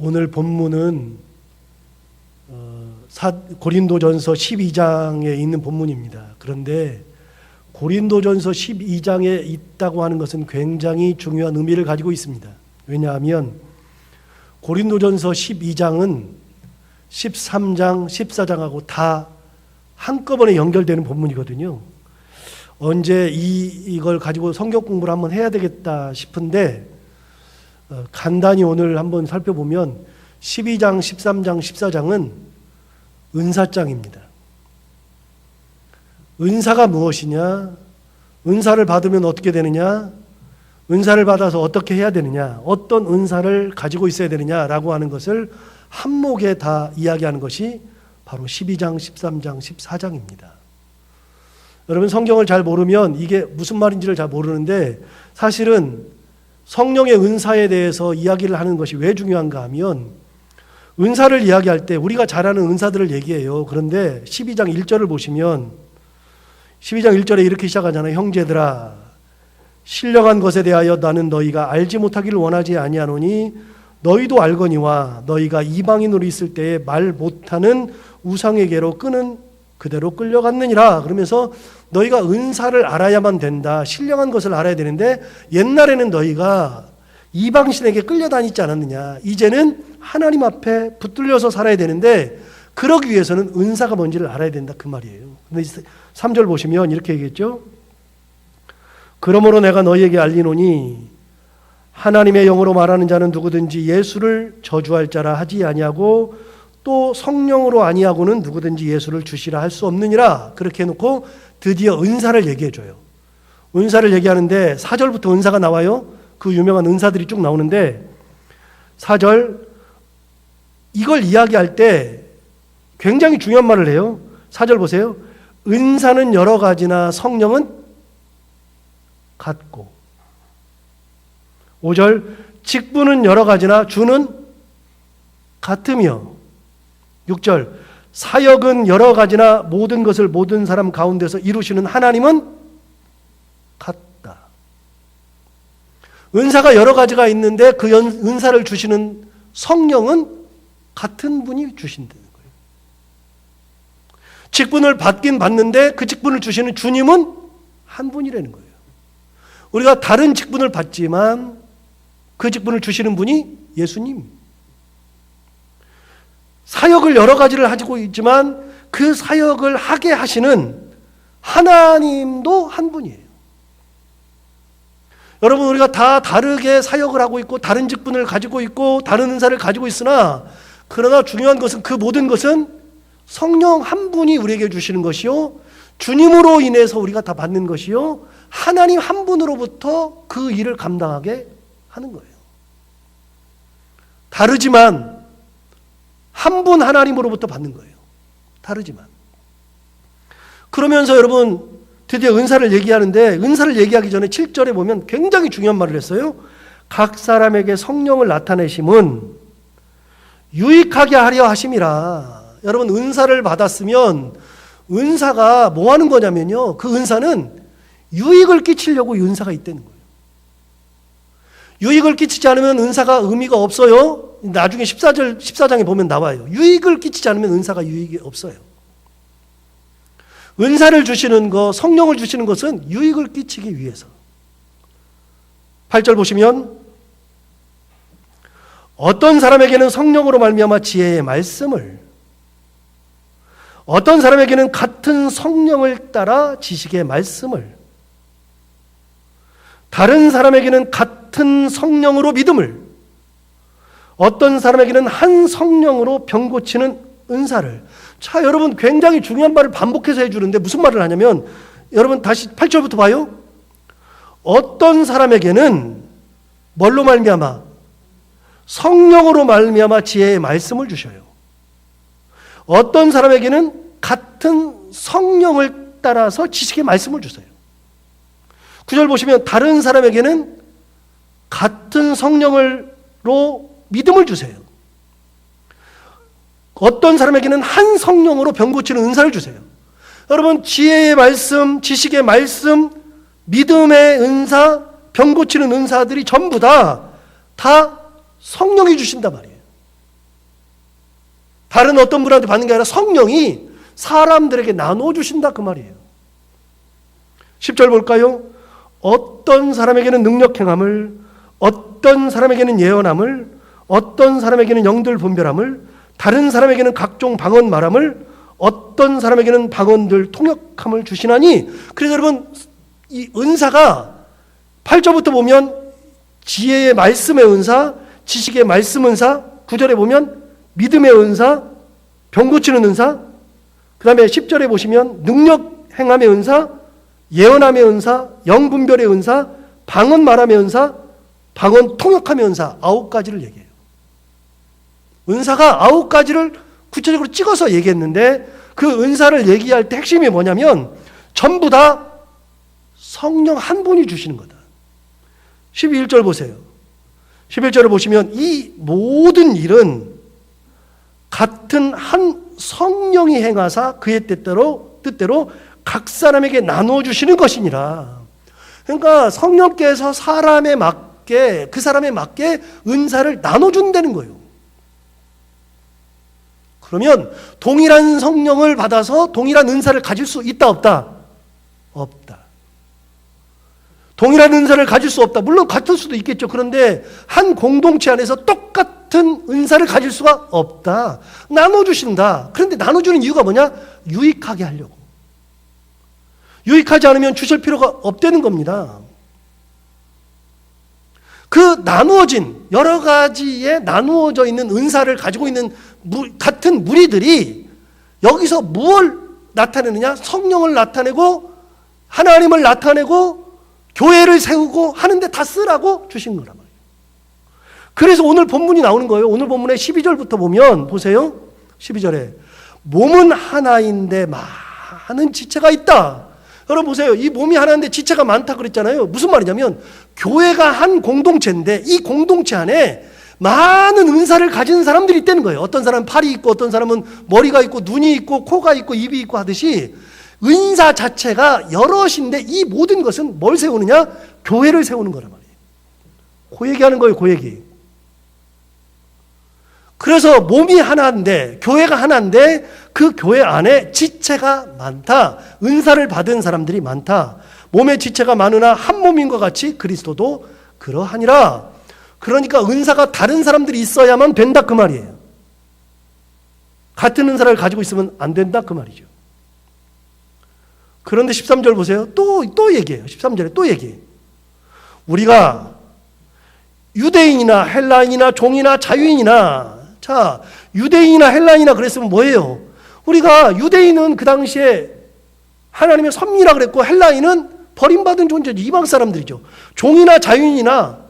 오늘 본문은 고린도전서 12장에 있는 본문입니다. 그런데 고린도전서 12장에 있다고 하는 것은 굉장히 중요한 의미를 가지고 있습니다. 왜냐하면 고린도전서 12장은 13장, 14장하고 다 한꺼번에 연결되는 본문이거든요. 언제 이걸 가지고 성경 공부를 한번 해야 되겠다 싶은데 간단히 오늘 한번 살펴보면 12장, 13장, 14장은 은사장입니다. 은사가 무엇이냐? 은사를 받으면 어떻게 되느냐? 은사를 받아서 어떻게 해야 되느냐? 어떤 은사를 가지고 있어야 되느냐라고 하는 것을 한목에 다 이야기하는 것이 바로 12장, 13장, 14장입니다. 여러분 성경을 잘 모르면 이게 무슨 말인지를 잘 모르는데 사실은 성령의 은사에 대해서 이야기를 하는 것이 왜 중요한가 하면 은사를 이야기할 때 우리가 잘 아는 은사들을 얘기해요. 그런데 12장 1절을 보시면 12장 1절에 이렇게 시작하잖아요. 형제들아 신령한 것에 대하여 나는 너희가 알지 못하기를 원하지 아니하노니 너희도 알거니와 너희가 이방인으로 있을 때에 말 못하는 우상에게로 끄는 그대로 끌려갔느니라. 그러면서 너희가 은사를 알아야만 된다. 신령한 것을 알아야 되는데 옛날에는 너희가 이방신에게 끌려다니지 않았느냐. 이제는 하나님 앞에 붙들려서 살아야 되는데 그러기 위해서는 은사가 뭔지를 알아야 된다. 그 말이에요. 근데 3절 보시면 이렇게 얘기했죠. 그러므로 내가 너희에게 알리노니 하나님의 영으로 말하는 자는 누구든지 예수를 저주할 자라 하지 아니하고 또 성령으로 아니하고는 누구든지 예수를 주시라 할 수 없느니라. 그렇게 해놓고 드디어 은사를 얘기해줘요. 은사를 얘기하는데 4절부터 은사가 나와요. 그 유명한 은사들이 쭉 나오는데 4절 이걸 이야기할 때 굉장히 중요한 말을 해요. 4절 보세요. 은사는 여러 가지나 성령은 같고 5절 직분은 여러 가지나 주는 같으며 6절 사역은 여러 가지나 모든 것을 모든 사람 가운데서 이루시는 하나님은 같다. 은사가 여러 가지가 있는데 그 은사를 주시는 성령은 같은 분이 주신다는 거예요. 직분을 받긴 받는데 그 직분을 주시는 주님은 한 분이라는 거예요. 우리가 다른 직분을 받지만 그 직분을 주시는 분이 예수님. 사역을 여러 가지를 가지고 있지만 그 사역을 하게 하시는 하나님도 한 분이에요. 여러분 우리가 다 다르게 사역을 하고 있고 다른 직분을 가지고 있고 다른 은사를 가지고 있으나 그러나 중요한 것은 그 모든 것은 성령 한 분이 우리에게 주시는 것이요 주님으로 인해서 우리가 다 받는 것이요 하나님 한 분으로부터 그 일을 감당하게 하는 거예요. 다르지만 한 분 하나님으로부터 받는 거예요. 다르지만. 그러면서 여러분 드디어 은사를 얘기하는데 은사를 얘기하기 전에 7절에 보면 굉장히 중요한 말을 했어요. 각 사람에게 성령을 나타내심은 유익하게 하려 하심이라. 여러분 은사를 받았으면 은사가 뭐 하는 거냐면요. 그 은사는 유익을 끼치려고 은사가 있다는 거예요. 유익을 끼치지 않으면 은사가 의미가 없어요. 나중에 14장에 보면 나와요. 유익을 끼치지 않으면 은사가 유익이 없어요. 은사를 주시는 것, 성령을 주시는 것은 유익을 끼치기 위해서. 8절 보시면 어떤 사람에게는 성령으로 말미암아 지혜의 말씀을, 어떤 사람에게는 같은 성령을 따라 지식의 말씀을, 다른 사람에게는 같은 성령으로 믿음을, 어떤 사람에게는 한 성령으로 병 고치는 은사를. 자, 여러분 굉장히 중요한 말을 반복해서 해주는데 무슨 말을 하냐면 여러분 다시 8절부터 봐요. 어떤 사람에게는 뭘로 말미암아? 성령으로 말미암아 지혜의 말씀을 주셔요. 어떤 사람에게는 같은 성령을 따라서 지식의 말씀을 주세요. 9절 보시면 다른 사람에게는 같은 성령으로 믿음을 주세요. 어떤 사람에게는 한 성령으로 병 고치는 은사를 주세요. 여러분 지혜의 말씀, 지식의 말씀, 믿음의 은사, 병 고치는 은사들이 전부 다 성령이 주신단 말이에요. 다른 어떤 분한테 받는 게 아니라 성령이 사람들에게 나눠주신다 그 말이에요. 10절 볼까요? 어떤 사람에게는 능력 행함을, 어떤 사람에게는 예언함을, 어떤 사람에게는 영들 분별함을, 다른 사람에게는 각종 방언 말함을, 어떤 사람에게는 방언들 통역함을 주시나니. 그래서 여러분, 이 은사가 8절부터 보면 지혜의 말씀의 은사, 지식의 말씀 은사, 9절에 보면 믿음의 은사, 병 고치는 은사, 그 다음에 10절에 보시면 능력 행함의 은사, 예언함의 은사, 영 분별의 은사, 방언 말함의 은사, 방언 통역함의 은사, 9가지를 얘기해요. 은사가 9가지를 구체적으로 찍어서 얘기했는데 그 은사를 얘기할 때 핵심이 뭐냐면 전부 다 성령 한 분이 주시는 거다. 11절 보세요. 11절을 보시면 이 모든 일은 같은 한 성령이 행하사 그의 뜻대로 각 사람에게 나눠주시는 것이니라. 그러니까 성령께서 사람에 맞게, 그 사람에 맞게 은사를 나눠준다는 거예요. 그러면 동일한 성령을 받아서 동일한 은사를 가질 수 있다 없다? 없다. 동일한 은사를 가질 수 없다. 물론 같을 수도 있겠죠. 그런데 한 공동체 안에서 똑같은 은사를 가질 수가 없다. 나눠주신다. 그런데 나눠주는 이유가 뭐냐? 유익하게 하려고. 유익하지 않으면 주실 필요가 없다는 겁니다. 그 나누어진 여러 가지의 나누어져 있는 은사를 가지고 있는 같은 무리들이 여기서 무엇을 나타내느냐? 성령을 나타내고 하나님을 나타내고 교회를 세우고 하는데 다 쓰라고 주신 거란 말이에요. 그래서 오늘 본문이 나오는 거예요. 오늘 본문의 12절부터 보면 보세요. 12절에 몸은 하나인데 많은 지체가 있다. 여러분 보세요. 이 몸이 하나인데 지체가 많다 그랬잖아요. 무슨 말이냐면 교회가 한 공동체인데 이 공동체 안에 많은 은사를 가진 사람들이 있다는 거예요. 어떤 사람은 팔이 있고 어떤 사람은 머리가 있고 눈이 있고 코가 있고 입이 있고 하듯이 은사 자체가 여럿인데 이 모든 것은 뭘 세우느냐? 교회를 세우는 거란 말이에요. 그 얘기하는 거예요. 그 얘기. 그래서 몸이 하나인데 교회가 하나인데 그 교회 안에 지체가 많다. 은사를 받은 사람들이 많다. 몸의 지체가 많으나 한 몸인 것 같이 그리스도도 그러하니라. 그러니까 은사가 다른 사람들이 있어야만 된다 그 말이에요. 같은 은사를 가지고 있으면 안 된다 그 말이죠. 그런데 13절 보세요. 또 얘기해요. 13절에 또 얘기해요. 우리가 유대인이나 헬라인이나 종이나 자유인이나, 자, 유대인이나 헬라인이나 그랬으면 뭐예요? 우리가 유대인은 그 당시에 하나님의 섭리라 그랬고 헬라인은 버림받은 존재죠. 이방 사람들이죠. 종이나 자유인이나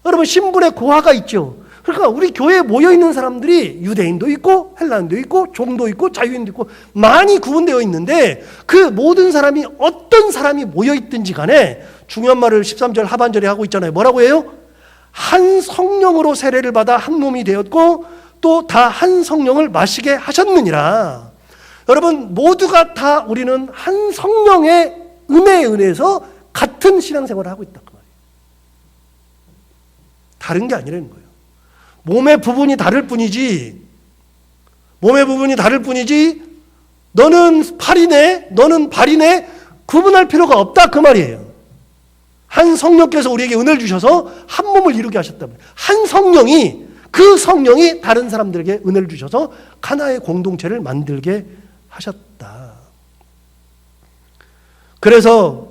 여러분 신분의 고하가 있죠. 그러니까 우리 교회에 모여있는 사람들이 유대인도 있고 헬라인도 있고 종도 있고 자유인도 있고 많이 구분되어 있는데 그 모든 사람이 어떤 사람이 모여있든지 간에 중요한 말을 13절 하반절에 하고 있잖아요. 뭐라고 해요? 한 성령으로 세례를 받아 한 몸이 되었고 또 다 한 성령을 마시게 하셨느니라. 여러분 모두가 다 우리는 한 성령의 은혜에 은혜에서 같은 신앙생활을 하고 있다 그 말이에요. 다른 게 아니라는 거예요. 몸의 부분이 다를 뿐이지, 너는 팔이네, 너는 발이네, 구분할 필요가 없다 그 말이에요. 한 성령께서 우리에게 은혜를 주셔서 한 몸을 이루게 하셨다. 한 성령이, 그 성령이 다른 사람들에게 은혜를 주셔서 하나의 공동체를 만들게 하셨다. 그래서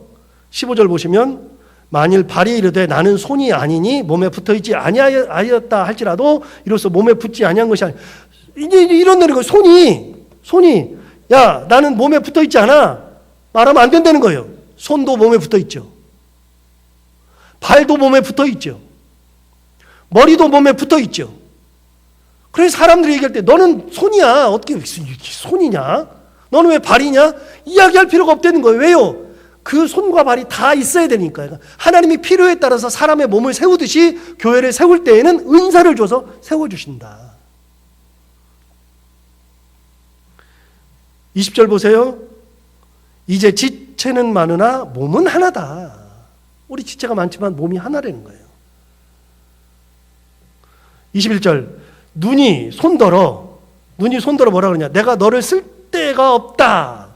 15절 보시면 만일 발이 이르되 나는 손이 아니니 몸에 붙어있지 아니하였다 할지라도 이로써 몸에 붙지 아니한 것이 아니라, 이제 이런다는 거예요. 손이 야 나는 몸에 붙어있지 않아 말하면 안 된다는 거예요. 손도 몸에 붙어있죠. 발도 몸에 붙어있죠. 머리도 몸에 붙어있죠. 그래서 사람들이 얘기할 때 너는 손이야. 어떻게 손이냐? 너는 왜 발이냐? 이야기할 필요가 없다는 거예요. 왜요? 그 손과 발이 다 있어야 되니까요. 하나님이 필요에 따라서 사람의 몸을 세우듯이 교회를 세울 때에는 은사를 줘서 세워주신다. 20절 보세요. 이제 지체는 많으나 몸은 하나다. 우리 지체가 많지만 몸이 하나라는 거예요. 21절 눈이 손더러 눈이 손들어 뭐라 그러냐? 내가 너를 쓸 데가 없다.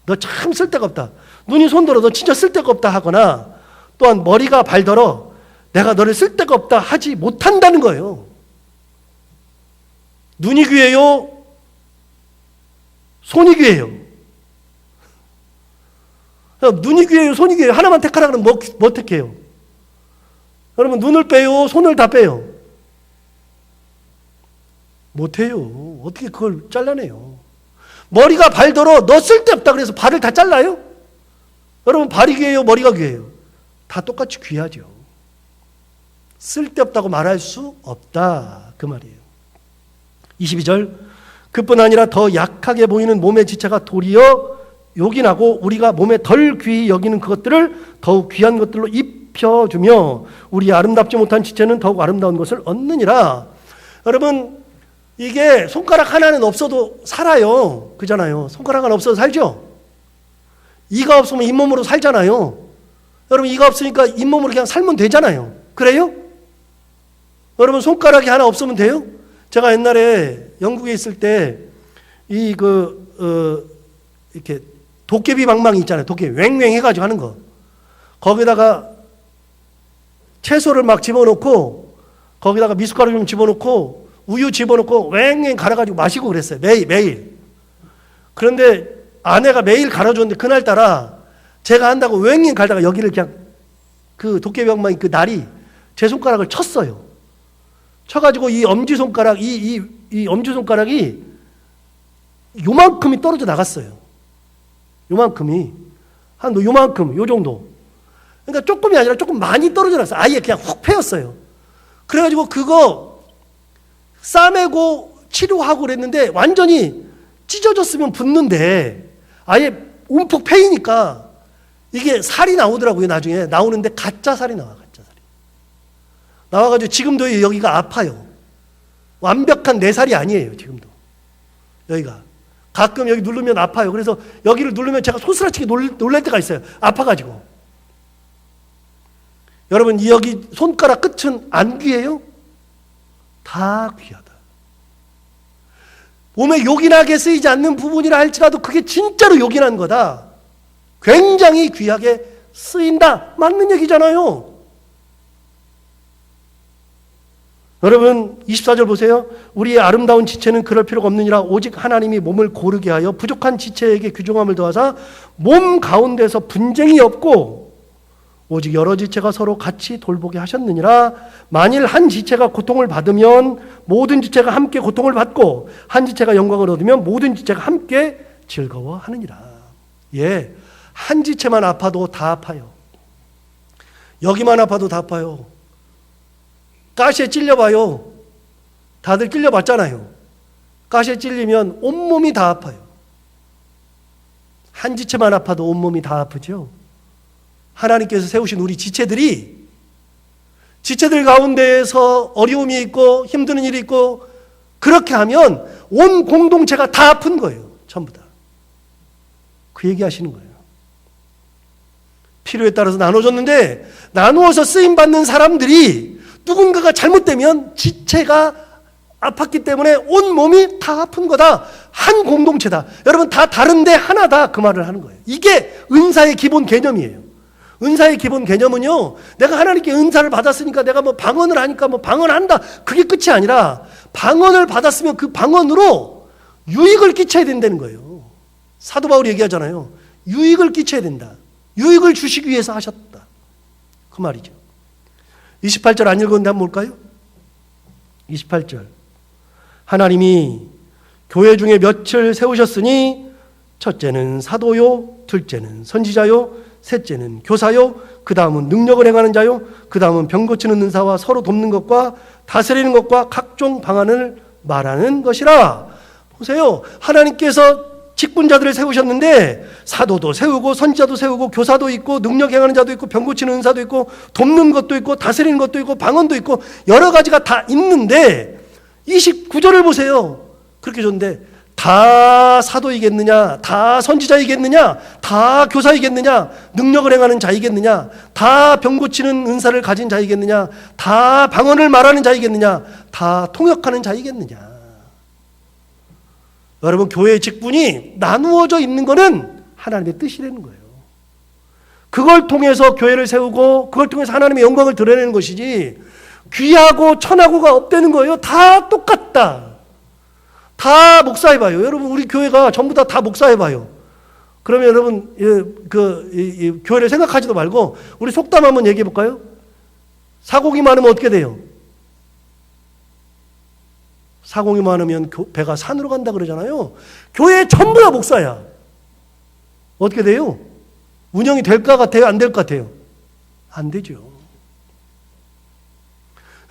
너 참 쓸 데가 없다. 눈이 손들어 너 진짜 쓸 데가 없다 하거나, 또한 머리가 발더러 내가 너를 쓸 데가 없다 하지 못한다는 거예요. 눈이 귀해요? 손이 귀해요? 눈이 귀해요? 손이 귀해요? 하나만 택하라 그러면 뭐 택해요? 여러분, 눈을 빼요? 손을 다 빼요? 못해요. 어떻게 그걸 잘라내요? 머리가 발더러 너 쓸데없다 그래서 발을 다 잘라요? 여러분, 발이 귀해요? 머리가 귀해요? 다 똑같이 귀하죠. 쓸데없다고 말할 수 없다, 그 말이에요. 22절, 그뿐 아니라 더 약하게 보이는 몸의 지체가 도리어 요긴하고 우리가 몸에 덜 귀히 여기는 그것들을 더욱 귀한 것들로 입혀주며 우리 아름답지 못한 지체는 더욱 아름다운 것을 얻느니라. 여러분, 이게 손가락 하나는 없어도 살아요. 그잖아요. 손가락 하나 없어도 살죠? 이가 없으면 잇몸으로 살잖아요. 여러분, 이가 없으니까 잇몸으로 그냥 살면 되잖아요. 그래요? 여러분, 손가락이 하나 없으면 돼요? 제가 옛날에 영국에 있을 때 이렇게 도깨비 방망이 있잖아요. 도깨비 왱왱 해가지고 하는 거. 거기다가 채소를 막 집어넣고, 거기다가 미숫가루 좀 집어넣고, 우유 집어넣고 왱왱 갈아가지고 마시고 그랬어요. 매일. 그런데 아내가 매일 갈아줬는데 그날따라 제가 한다고 왱왱 갈다가 여기를 그냥 그 도깨비 방망이 그 날이 제 손가락을 쳤어요. 쳐가지고 이 엄지손가락, 이 엄지손가락이 요만큼이 떨어져 나갔어요. 요만큼이. 한 요만큼, 요 정도. 그러니까 조금이 아니라 조금 많이 떨어져 나갔어요. 아예 그냥 훅 패였어요. 그래가지고 그거 싸매고 치료하고 그랬는데 완전히 찢어졌으면 붓는데 아예 움푹 패이니까 이게 살이 나오더라고요. 나중에 나오는데 가짜 살이 나와. 가짜 살이 나와가지고 지금도 여기가 아파요. 완벽한 내 살이 아니에요. 지금도 여기가 가끔 여기 누르면 아파요. 그래서 여기를 누르면 제가 소스라치게 놀랄 때가 있어요. 아파가지고. 여러분, 여기 손가락 끝은 안 귀해요? 다 귀하다. 몸에 요긴하게 쓰이지 않는 부분이라 할지라도 그게 진짜로 요긴한 거다. 굉장히 귀하게 쓰인다. 맞는 얘기잖아요. 여러분, 24절 보세요. 우리의 아름다운 지체는 그럴 필요가 없느니라. 오직 하나님이 몸을 고르게 하여 부족한 지체에게 규정함을 더하사 몸 가운데서 분쟁이 없고 오직 여러 지체가 서로 같이 돌보게 하셨느니라. 만일 한 지체가 고통을 받으면 모든 지체가 함께 고통을 받고 한 지체가 영광을 얻으면 모든 지체가 함께 즐거워하느니라. 예, 한 지체만 아파도 다 아파요. 여기만 아파도 다 아파요. 가시에 찔려봐요. 다들 찔려봤잖아요. 가시에 찔리면 온몸이 다 아파요. 한 지체만 아파도 온몸이 다 아프죠. 하나님께서 세우신 우리 지체들 가운데에서 어려움이 있고 힘드는 일이 있고 그렇게 하면 온 공동체가 다 아픈 거예요. 전부 다. 그 얘기하시는 거예요. 필요에 따라서 나눠줬는데 나누어서 쓰임받는 사람들이 누군가가 잘못되면 지체가 아팠기 때문에 온 몸이 다 아픈 거다. 한 공동체다. 여러분, 다 다른데 하나다. 그 말을 하는 거예요. 이게 은사의 기본 개념이에요. 은사의 기본 개념은요, 내가 하나님께 은사를 받았으니까 내가 뭐 방언을 하니까 뭐 방언한다. 그게 끝이 아니라 방언을 받았으면 그 방언으로 유익을 끼쳐야 된다는 거예요. 사도 바울이 얘기하잖아요. 유익을 끼쳐야 된다. 유익을 주시기 위해서 하셨다. 그 말이죠. 28절 안 읽었는데 한번 볼까요? 28절. 하나님이 교회 중에 몇을 세우셨으니 첫째는 사도요, 둘째는 선지자요, 셋째는 교사요, 그 다음은 능력을 행하는 자요, 그 다음은 병 고치는 은사와 서로 돕는 것과 다스리는 것과 각종 방안을 말하는 것이라. 보세요. 하나님께서 직분자들을 세우셨는데 사도도 세우고 선지자도 세우고 교사도 있고 능력 행하는 자도 있고 병 고치는 은사도 있고 돕는 것도 있고 다스리는 것도 있고 방언도 있고 여러 가지가 다 있는데 29절을 보세요. 그렇게 줬는데 다 사도이겠느냐, 다 선지자이겠느냐, 다 교사이겠느냐, 능력을 행하는 자이겠느냐, 다 병 고치는 은사를 가진 자이겠느냐, 다 방언을 말하는 자이겠느냐, 다 통역하는 자이겠느냐. 여러분, 교회의 직분이 나누어져 있는 것은 하나님의 뜻이라는 거예요. 그걸 통해서 교회를 세우고 그걸 통해서 하나님의 영광을 드러내는 것이지 귀하고 천하고가 없다는 거예요. 다 똑같다. 다 목사해봐요. 여러분, 우리 교회가 전부 다 목사해봐요. 그러면 여러분, 교회를 생각하지도 말고 우리 속담 한번 얘기해 볼까요? 사공이 많으면 어떻게 돼요? 사공이 많으면 배가 산으로 간다 그러잖아요. 교회 전부 다 목사야. 어떻게 돼요? 운영이 될 것 같아요? 안 될 것 같아요? 안 되죠.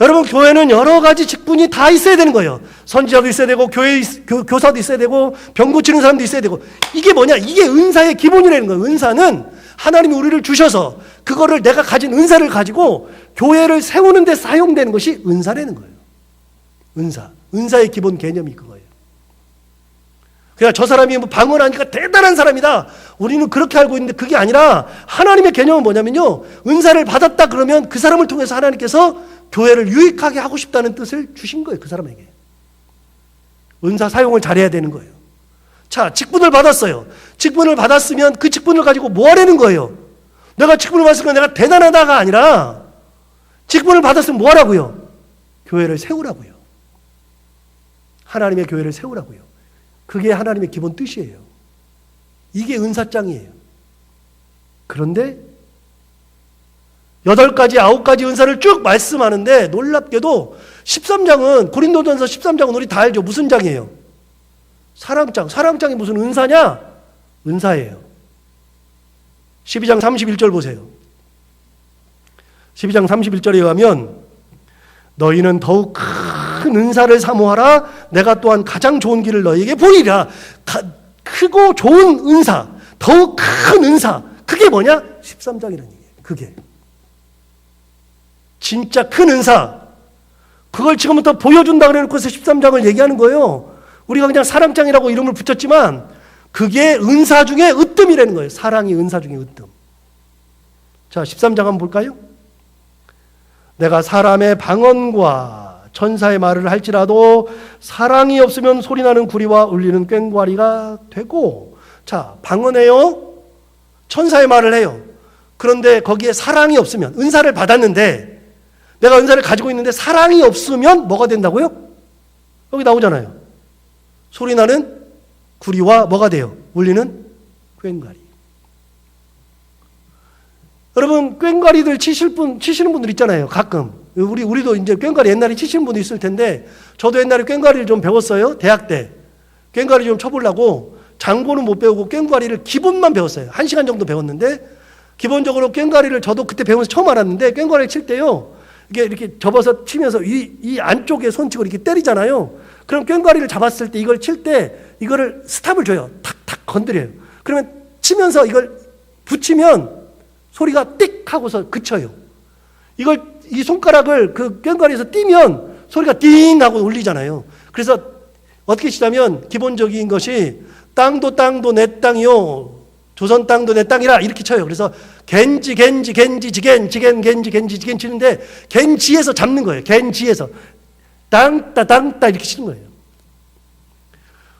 여러분, 교회는 여러 가지 직분이 다 있어야 되는 거예요. 선지자도 있어야 되고, 교사도 있어야 되고, 병 고치는 사람도 있어야 되고. 이게 뭐냐? 이게 은사의 기본이라는 거예요. 은사는 하나님이 우리를 주셔서 그거를 내가 가진 은사를 가지고 교회를 세우는 데 사용되는 것이 은사라는 거예요. 은사의 기본 개념이 그거예요. 그냥 저 사람이 뭐 방언하니까 대단한 사람이다. 우리는 그렇게 알고 있는데 그게 아니라 하나님의 개념은 뭐냐면요. 은사를 받았다 그러면 그 사람을 통해서 하나님께서 교회를 유익하게 하고 싶다는 뜻을 주신 거예요. 그 사람에게. 은사 사용을 잘해야 되는 거예요. 자, 직분을 받았어요. 직분을 받았으면 그 직분을 가지고 뭐 하라는 거예요? 내가 직분을 받았으니까 내가 대단하다가 아니라 직분을 받았으면 뭐 하라고요? 교회를 세우라고요. 하나님의 교회를 세우라고요. 그게 하나님의 기본 뜻이에요. 이게 은사장이에요. 그런데 8가지, 9가지 은사를 쭉 말씀하는데 놀랍게도 13장은 고린도전서 13장은 우리 다 알죠. 무슨 장이에요? 사랑장. 사랑장이 무슨 은사냐? 은사예요. 12장 31절 보세요. 12장 31절에 의하면 너희는 더욱 큰 은사를 사모하라. 내가 또한 가장 좋은 길을 너희에게 보이리라. 크고 좋은 은사, 더욱 큰 은사. 그게 뭐냐? 13장이라는 얘기예요. 그게 진짜 큰 은사. 그걸 지금부터 보여준다 그래놓고서 13장을 얘기하는 거예요. 우리가 그냥 사랑장이라고 이름을 붙였지만 그게 은사 중에 으뜸이라는 거예요. 사랑이 은사 중에 으뜸. 자, 13장 한번 볼까요? 내가 사람의 방언과 천사의 말을 할지라도 사랑이 없으면 소리나는 구리와 울리는 꽹과리가 되고. 자, 방언해요. 천사의 말을 해요. 그런데 거기에 사랑이 없으면, 은사를 받았는데 내가 은사를 가지고 있는데 사랑이 없으면 뭐가 된다고요? 여기 나오잖아요. 소리나는 구리와 뭐가 돼요? 울리는 꽹과리. 여러분, 꽹과리들 치시는 분들 있잖아요. 가끔. 우리도 이제 꽹과리 옛날에 치시는 분도 있을 텐데, 저도 옛날에 꽹과리를 좀 배웠어요. 대학 때. 꽹과리 좀 쳐보려고 장고는 못 배우고 꽹과리를 기본만 배웠어요. 1시간 정도 배웠는데, 기본적으로 꽹과리를 저도 그때 배우면서 처음 알았는데, 꽹과리를 칠 때요, 이게 이렇게 접어서 치면서 이 안쪽에 손치고 이렇게 때리잖아요. 그럼 꽹과리를 잡았을 때 이걸 칠 때 이거를 스탑을 줘요. 탁탁 건드려요. 그러면 치면서 이걸 붙이면 소리가 띡 하고서 그쳐요. 이 손가락을 그 꽹과리에서 띄면 소리가 띵 하고 울리잖아요. 그래서 어떻게 치냐면 기본적인 것이 땅도 내 땅이요. 조선 땅도 내 땅이라 이렇게 쳐요. 그래서 겐지 지겐 치는데 겐지에서 잡는 거예요. 겐지에서 땅따 이렇게 치는 거예요.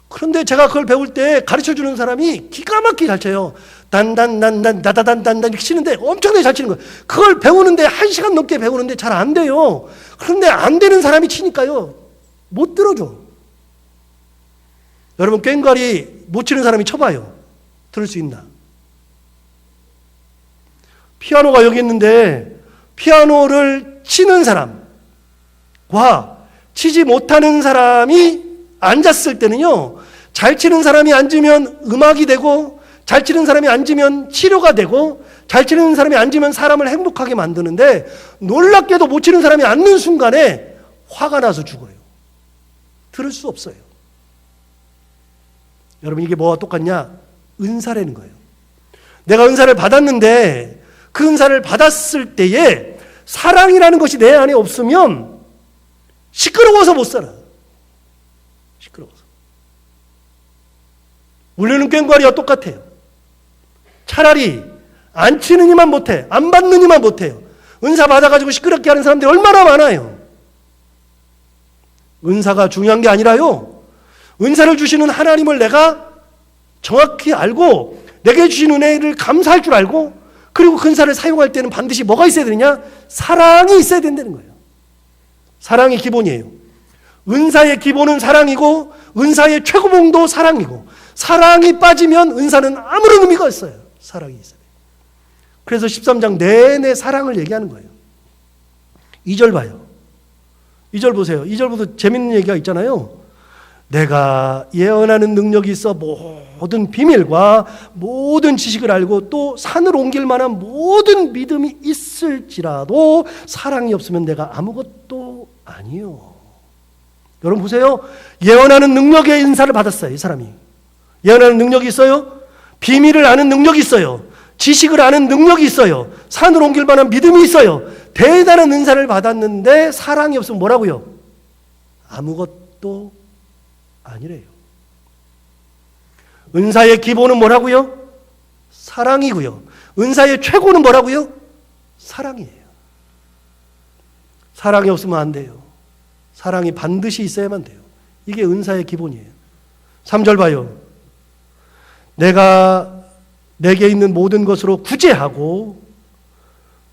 그런데 제가 그걸 배울 때 가르쳐주는 사람이 기가 막히게 잘 쳐요. 다다단 이렇게 치는데 엄청나게 잘 치는 거예요. 그걸 배우는데 1시간 넘게 배우는데 잘 안 돼요. 그런데 안 되는 사람이 치니까요, 못 들어줘. 여러분, 꽹과리 못 치는 사람이 쳐봐요. 들을 수 있나? 피아노가 여기 있는데 피아노를 치는 사람과 치지 못하는 사람이 앉았을 때는요, 잘 치는 사람이 앉으면 음악이 되고, 잘 치는 사람이 앉으면 치료가 되고, 잘 치는 사람이 앉으면 사람을 행복하게 만드는데, 놀랍게도 못 치는 사람이 앉는 순간에 화가 나서 죽어요. 들을 수 없어요. 여러분, 이게 뭐와 똑같냐? 은사라는 거예요. 내가 은사를 받았는데 그 은사를 받았을 때에 사랑이라는 것이 내 안에 없으면 시끄러워서 못 살아. 시끄러워서. 울리는 꽹과리와 똑같아요. 차라리 안 치는 이만 못해. 안 받는 이만 못해요. 은사 받아가지고 시끄럽게 하는 사람들이 얼마나 많아요. 은사가 중요한 게 아니라요, 은사를 주시는 하나님을 내가 정확히 알고 내게 주신 은혜를 감사할 줄 알고, 그리고 그 은사를 사용할 때는 반드시 뭐가 있어야 되느냐? 사랑이 있어야 된다는 거예요. 사랑이 기본이에요. 은사의 기본은 사랑이고 은사의 최고봉도 사랑이고, 사랑이 빠지면 은사는 아무런 의미가 없어요. 사랑이 있어야 돼요. 그래서 13장 내내 사랑을 얘기하는 거예요. 2절 봐요. 2절 보세요. 2절부터 재밌는 얘기가 있잖아요. 내가 예언하는 능력이 있어 모든 비밀과 모든 지식을 알고 또 산을 옮길 만한 모든 믿음이 있을지라도 사랑이 없으면 내가 아무것도 아니요. 여러분 보세요. 예언하는 능력의 은사를 받았어요. 이 사람이. 예언하는 능력이 있어요. 비밀을 아는 능력이 있어요. 지식을 아는 능력이 있어요. 산을 옮길 만한 믿음이 있어요. 대단한 은사를 받았는데 사랑이 없으면 뭐라고요? 아무것도 아니래요. 은사의 기본은 뭐라고요? 사랑이고요. 은사의 최고는 뭐라고요? 사랑이에요. 사랑이 없으면 안 돼요. 사랑이 반드시 있어야만 돼요. 이게 은사의 기본이에요. 3절 봐요. 내가 내게 있는 모든 것으로 구제하고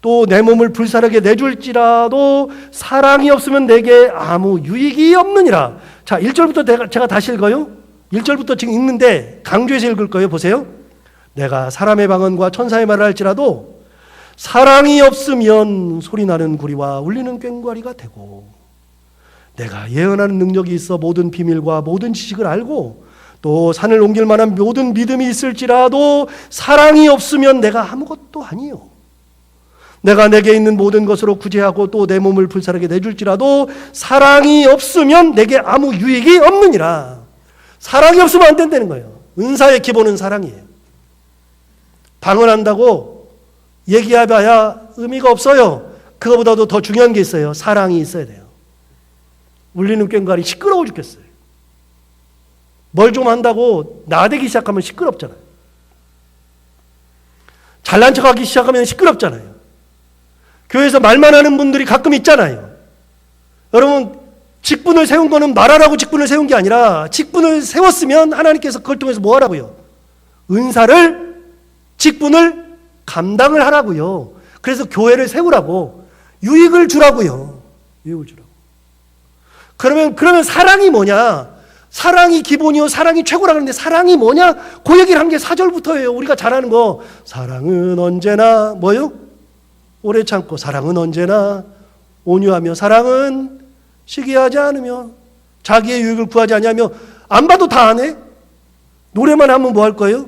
또 내 몸을 불사르게 내줄지라도 사랑이 없으면 내게 아무 유익이 없느니라. 자, 1절부터 제가 다시 읽어요. 1절부터 지금 읽는데 강조해서 읽을 거예요. 보세요. 내가 사람의 방언과 천사의 말을 할지라도 사랑이 없으면 소리나는 구리와 울리는 꽹과리가 되고, 내가 예언하는 능력이 있어 모든 비밀과 모든 지식을 알고 또 산을 옮길 만한 모든 믿음이 있을지라도 사랑이 없으면 내가 아무것도 아니요. 내가 내게 있는 모든 것으로 구제하고 또 내 몸을 불사르게 내줄지라도 사랑이 없으면 내게 아무 유익이 없느니라. 사랑이 없으면 안 된다는 거예요. 은사의 기본은 사랑이에요. 방언한다고 얘기해봐야 의미가 없어요. 그거보다도 더 중요한 게 있어요. 사랑이 있어야 돼요. 울리는 꽹과리 시끄러워 죽겠어요. 뭘 좀 한다고 나대기 시작하면 시끄럽잖아요. 잘난 척하기 시작하면 시끄럽잖아요. 교회에서 말만 하는 분들이 가끔 있잖아요. 여러분, 직분을 세운 거는 말하라고 직분을 세운 게 아니라 직분을 세웠으면 하나님께서 그걸 통해서 뭐 하라고요? 은사를, 직분을 감당을 하라고요. 그래서 교회를 세우라고, 유익을 주라고요. 유익을 주라고. 그러면 사랑이 뭐냐? 사랑이 기본이요, 사랑이 최고라 그러는데 사랑이 뭐냐? 그 얘기를 한 게 4절부터예요. 우리가 잘 아는 거. 사랑은 언제나 뭐요? 오래 참고, 사랑은 언제나 온유하며, 사랑은 시기하지 않으며, 자기의 유익을 구하지 않냐며. 안 봐도 다 아네? 노래만 하면 뭐 할 거예요?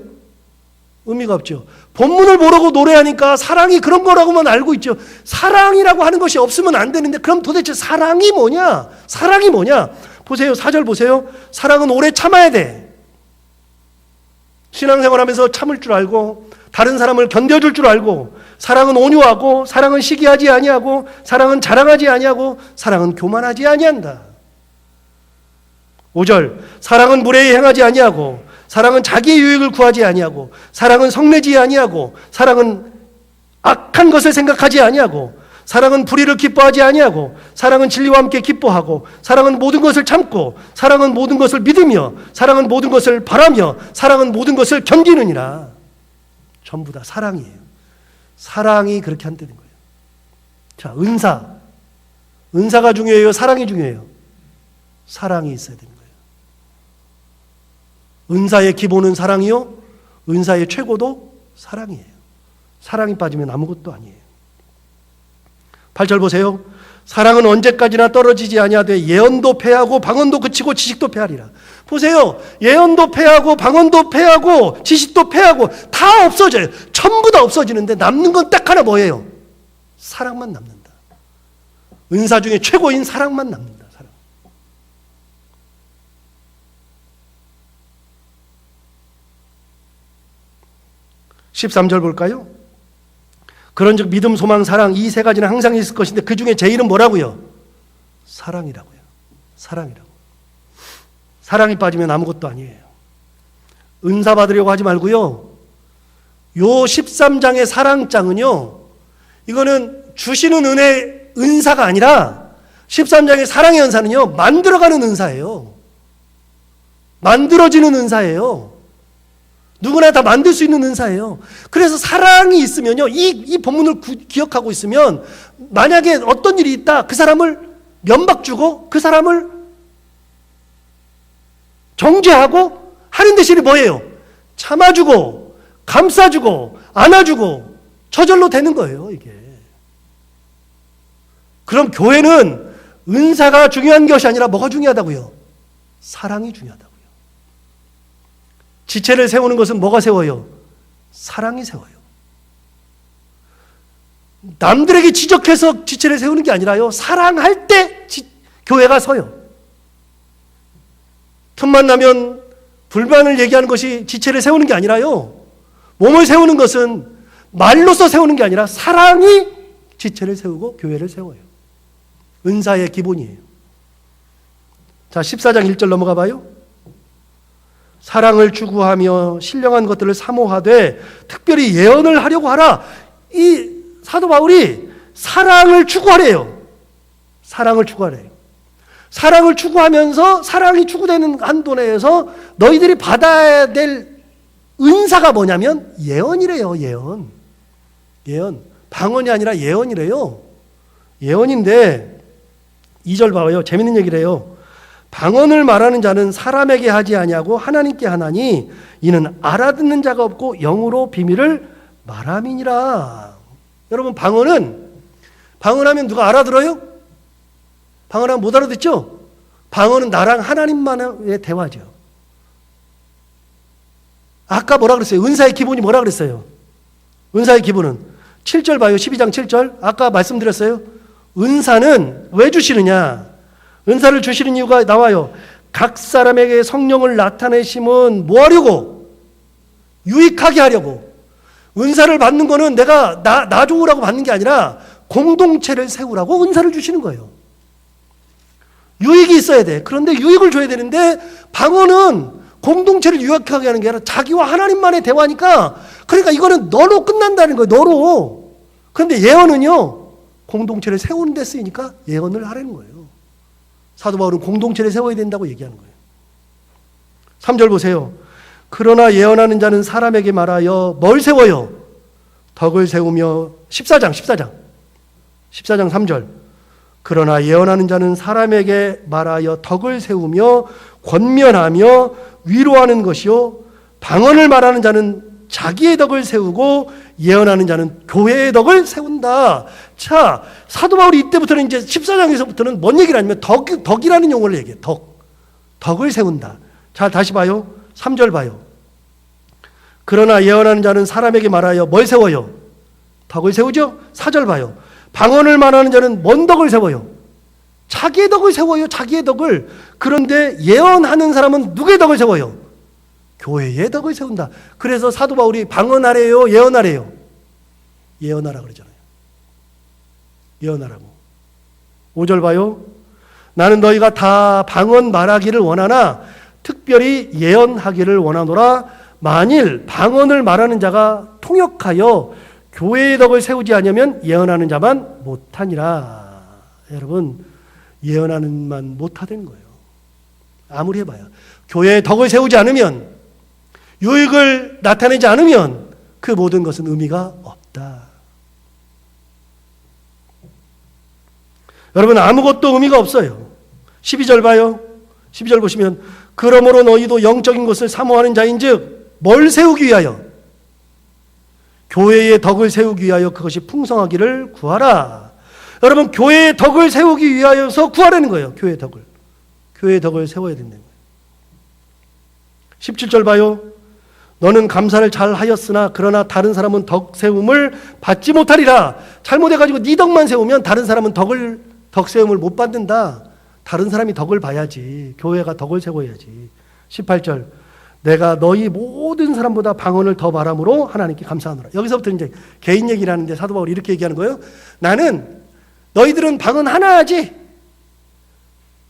의미가 없죠. 본문을 모르고 노래하니까 사랑이 그런 거라고만 알고 있죠. 사랑이라고 하는 것이 없으면 안 되는데 그럼 도대체 사랑이 뭐냐? 사랑이 뭐냐? 보세요. 4절 보세요. 사랑은 오래 참아야 돼. 신앙생활하면서 참을 줄 알고 다른 사람을 견뎌줄 줄 알고, 사랑은 온유하고 사랑은 시기하지 아니하고 사랑은 자랑하지 아니하고 사랑은 교만하지 아니한다. 5절 사랑은 무례히 행하지 아니하고 사랑은 자기의 유익을 구하지 아니하고 사랑은 성내지 아니하고 사랑은 악한 것을 생각하지 아니하고 사랑은 불의를 기뻐하지 아니하고 사랑은 진리와 함께 기뻐하고 사랑은 모든 것을 참고 사랑은 모든 것을 믿으며 사랑은 모든 것을 바라며 사랑은 모든 것을 견디느니라. 전부 다 사랑이에요. 사랑이 그렇게 한다는 거예요. 자, 은사가 중요해요? 사랑이 중요해요? 사랑이 있어야 되는 거예요. 은사의 기본은 사랑이요, 은사의 최고도 사랑이에요. 사랑이 빠지면 아무것도 아니에요. 8절 보세요. 사랑은 언제까지나 떨어지지 아니하되 예언도 패하고 방언도 그치고 지식도 패하리라. 보세요. 예언도 패하고 방언도 패하고 지식도 패하고 다 없어져요. 전부 다 없어지는데 남는 건 딱 하나 뭐예요? 사랑만 남는다. 은사 중에 최고인 사랑만 남는다. 사랑. (13절) 볼까요? 그런즉 믿음, 소망, 사랑 이 세 가지는 항상 있을 것인데 그 중에 제일은 뭐라고요? 사랑이라고요. 사랑이라고. 사랑이 빠지면 아무것도 아니에요. 은사 받으려고 하지 말고요. 요 13장의 사랑장은요, 이거는 주시는 은혜, 은사가 아니라 13장의 사랑의 은사는요, 만들어가는 은사예요. 만들어지는 은사예요. 누구나 다 만들 수 있는 은사예요. 그래서 사랑이 있으면요, 이 본문을 기억하고 있으면 만약에 어떤 일이 있다, 그 사람을 면박 주고 그 사람을 정죄하고 하는 대신에 뭐예요? 참아주고 감싸주고 안아주고 저절로 되는 거예요, 이게. 그럼 교회는 은사가 중요한 것이 아니라 뭐가 중요하다고요? 사랑이 중요하다고요. 지체를 세우는 것은 뭐가 세워요? 사랑이 세워요. 남들에게 지적해서 지체를 세우는 게 아니라요, 사랑할 때 교회가 서요. 틈만 나면 불만을 얘기하는 것이 지체를 세우는 게 아니라요, 몸을 세우는 것은 말로서 세우는 게 아니라 사랑이 지체를 세우고 교회를 세워요. 은사의 기본이에요. 자, 14장 1절 넘어가 봐요. 사랑을 추구하며 신령한 것들을 사모하되 특별히 예언을 하려고 하라. 이 사도 바울이 사랑을 추구하래요. 사랑을 추구하래요. 사랑을 추구하면서 사랑이 추구되는 한도 내에서 너희들이 받아야 될 은사가 뭐냐면 예언이래요. 예언. 예언. 방언이 아니라 예언이래요. 예언인데 2절 봐요. 재밌는 얘기래요. 방언을 말하는 자는 사람에게 하지 아니하고 하나님께 하나니 이는 알아듣는 자가 없고 영으로 비밀을 말함이니라. 여러분, 방언하면 누가 알아들어요? 방언하면 못 알아듣죠? 방언은 나랑 하나님만의 대화죠. 아까 뭐라 그랬어요? 은사의 기본이 뭐라 그랬어요? 은사의 기본은 7절 봐요. 12장 7절. 아까 말씀드렸어요. 은사는 왜 주시느냐? 은사를 주시는 이유가 나와요. 각 사람에게 성령을 나타내심은 뭐 하려고? 유익하게 하려고. 은사를 받는 거는 내가 나 좋으라고 받는 게 아니라 공동체를 세우라고 은사를 주시는 거예요. 유익이 있어야 돼. 그런데 유익을 줘야 되는데 방언은 공동체를 유익하게 하는 게 아니라 자기와 하나님만의 대화니까, 그러니까 이거는 너로 끝난다는 거예요. 너로. 그런데 예언은요, 공동체를 세우는 데 쓰이니까 예언을 하라는 거예요. 사도 바울은 공동체를 세워야 된다고 얘기하는 거예요. 3절 보세요. 그러나 예언하는 자는 사람에게 말하여 뭘 세워요? 덕을 세우며 14장 3절. 그러나 예언하는 자는 사람에게 말하여 덕을 세우며 권면하며 위로하는 것이요 방언을 말하는 자는 자기의 덕을 세우고 예언하는 자는 교회의 덕을 세운다. 자, 사도 바울이 이때부터는 이제 14장에서부터는 뭔 얘기를 하냐면 덕이라는 용어를 얘기해요. 덕을 세운다. 자, 다시 봐요. 3절 봐요. 그러나 예언하는 자는 사람에게 말하여 뭘 세워요? 덕을 세우죠? 4절 봐요. 방언을 말하는 자는 뭔 덕을 세워요? 자기의 덕을 세워요. 자기의 덕을. 그런데 예언하는 사람은 누구의 덕을 세워요? 교회의 덕을 세운다. 그래서 사도 바울이 방언하래요? 예언하래요? 예언하라 그러잖아요. 예언하라고. 5절 봐요. 나는 너희가 다 방언 말하기를 원하나 특별히 예언하기를 원하노라. 만일 방언을 말하는 자가 통역하여 교회의 덕을 세우지 않으면 예언하는 자만 못하니라. 여러분, 예언하는만 못하는 거예요. 아무리 해봐야. 교회의 덕을 세우지 않으면, 유익을 나타내지 않으면 그 모든 것은 의미가 없다. 여러분, 아무것도 의미가 없어요. 12절 봐요. 12절 보시면 그러므로 너희도 영적인 것을 사모하는 자인즉 뭘 세우기 위하여? 교회의 덕을 세우기 위하여 그것이 풍성하기를 구하라. 여러분, 교회의 덕을 세우기 위하여서 구하라는 거예요. 교회의 덕을. 교회의 덕을 세워야 된다는 거예요. 17절 봐요. 너는 감사를 잘 하였으나 그러나 다른 사람은 덕 세움을 받지 못하리라. 잘못해가지고 네 덕만 세우면 다른 사람은 덕 세움을 못 받는다. 다른 사람이 덕을 봐야지. 교회가 덕을 세워야지. 18절. 내가 너희 모든 사람보다 방언을 더 말함으로 하나님께 감사하노라. 여기서부터 이제 개인 얘기를 하는데 사도 바울이 이렇게 얘기하는 거예요. 나는 너희들은 방언 하나 하지.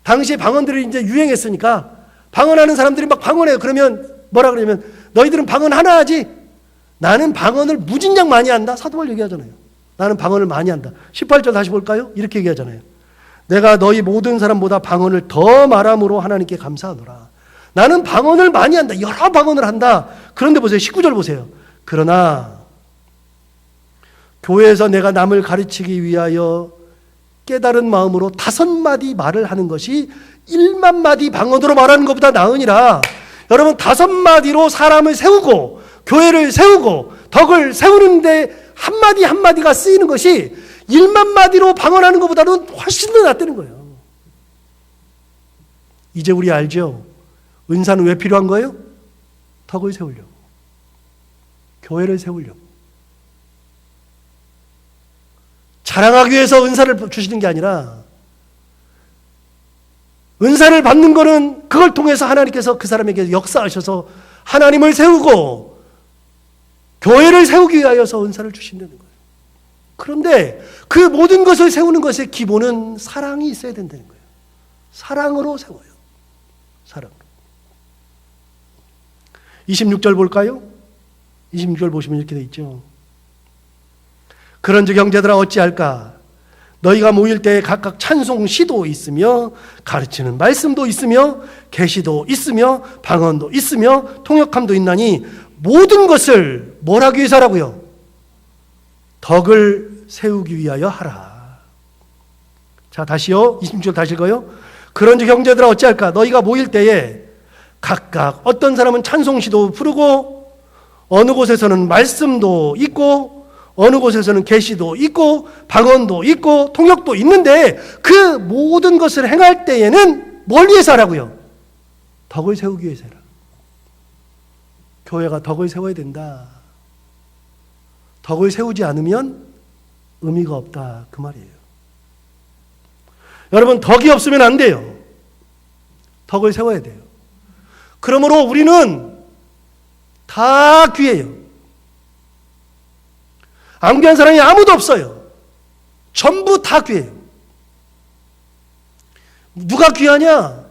당시에 방언들이 이제 유행했으니까 방언하는 사람들이 막 방언해요. 그러면 뭐라 그러냐면 너희들은 방언 하나 하지. 나는 방언을 무진장 많이 한다. 사도 바울 얘기하잖아요. 나는 방언을 많이 한다. 18절 다시 볼까요? 이렇게 얘기하잖아요. 내가 너희 모든 사람보다 방언을 더 말함으로 하나님께 감사하노라. 나는 방언을 많이 한다. 여러 방언을 한다. 그런데 보세요. 19절 보세요. 그러나 교회에서 내가 남을 가르치기 위하여 깨달은 마음으로 5마디 말을 하는 것이 1만 마디 방언으로 말하는 것보다 나으니라. 여러분 5마디로 사람을 세우고 교회를 세우고 덕을 세우는데 한마디 한마디가 쓰이는 것이 1만 마디로 방언하는 것보다는 훨씬 더 낫다는 거예요. 이제 우리 알죠? 은사는 왜 필요한 거예요? 덕을 세우려고. 교회를 세우려고. 자랑하기 위해서 은사를 주시는 게 아니라 은사를 받는 거는 그걸 통해서 하나님께서 그 사람에게 역사하셔서 하나님을 세우고 교회를 세우기 위하여서 은사를 주신다는 거예요. 그런데 그 모든 것을 세우는 것의 기본은 사랑이 있어야 된다는 거예요. 사랑으로 세워요. 사랑으로. 26절 볼까요? 26절 보시면 이렇게 돼 있죠. 그런즉 형제들아 어찌할까? 너희가 모일 때에 각각 찬송 시도 있으며 가르치는 말씀도 있으며 계시도 있으며 방언도 있으며 통역함도 있나니 모든 것을 뭘 하기 위해서라고요? 덕을 세우기 위하여 하라. 자, 다시요. 26절 다시 읽어요. 그런즉 형제들아 어찌할까? 너희가 모일 때에 각각 어떤 사람은 찬송시도 부르고 어느 곳에서는 말씀도 있고 어느 곳에서는 계시도 있고 방언도 있고 통역도 있는데 그 모든 것을 행할 때에는 뭘 위해서 하라고요? 덕을 세우기 위해서 해라. 교회가 덕을 세워야 된다. 덕을 세우지 않으면 의미가 없다. 그 말이에요. 여러분 덕이 없으면 안 돼요. 덕을 세워야 돼요. 그러므로 우리는 다 귀해요. 안 귀한 사람이 아무도 없어요. 전부 다 귀해요. 누가 귀하냐?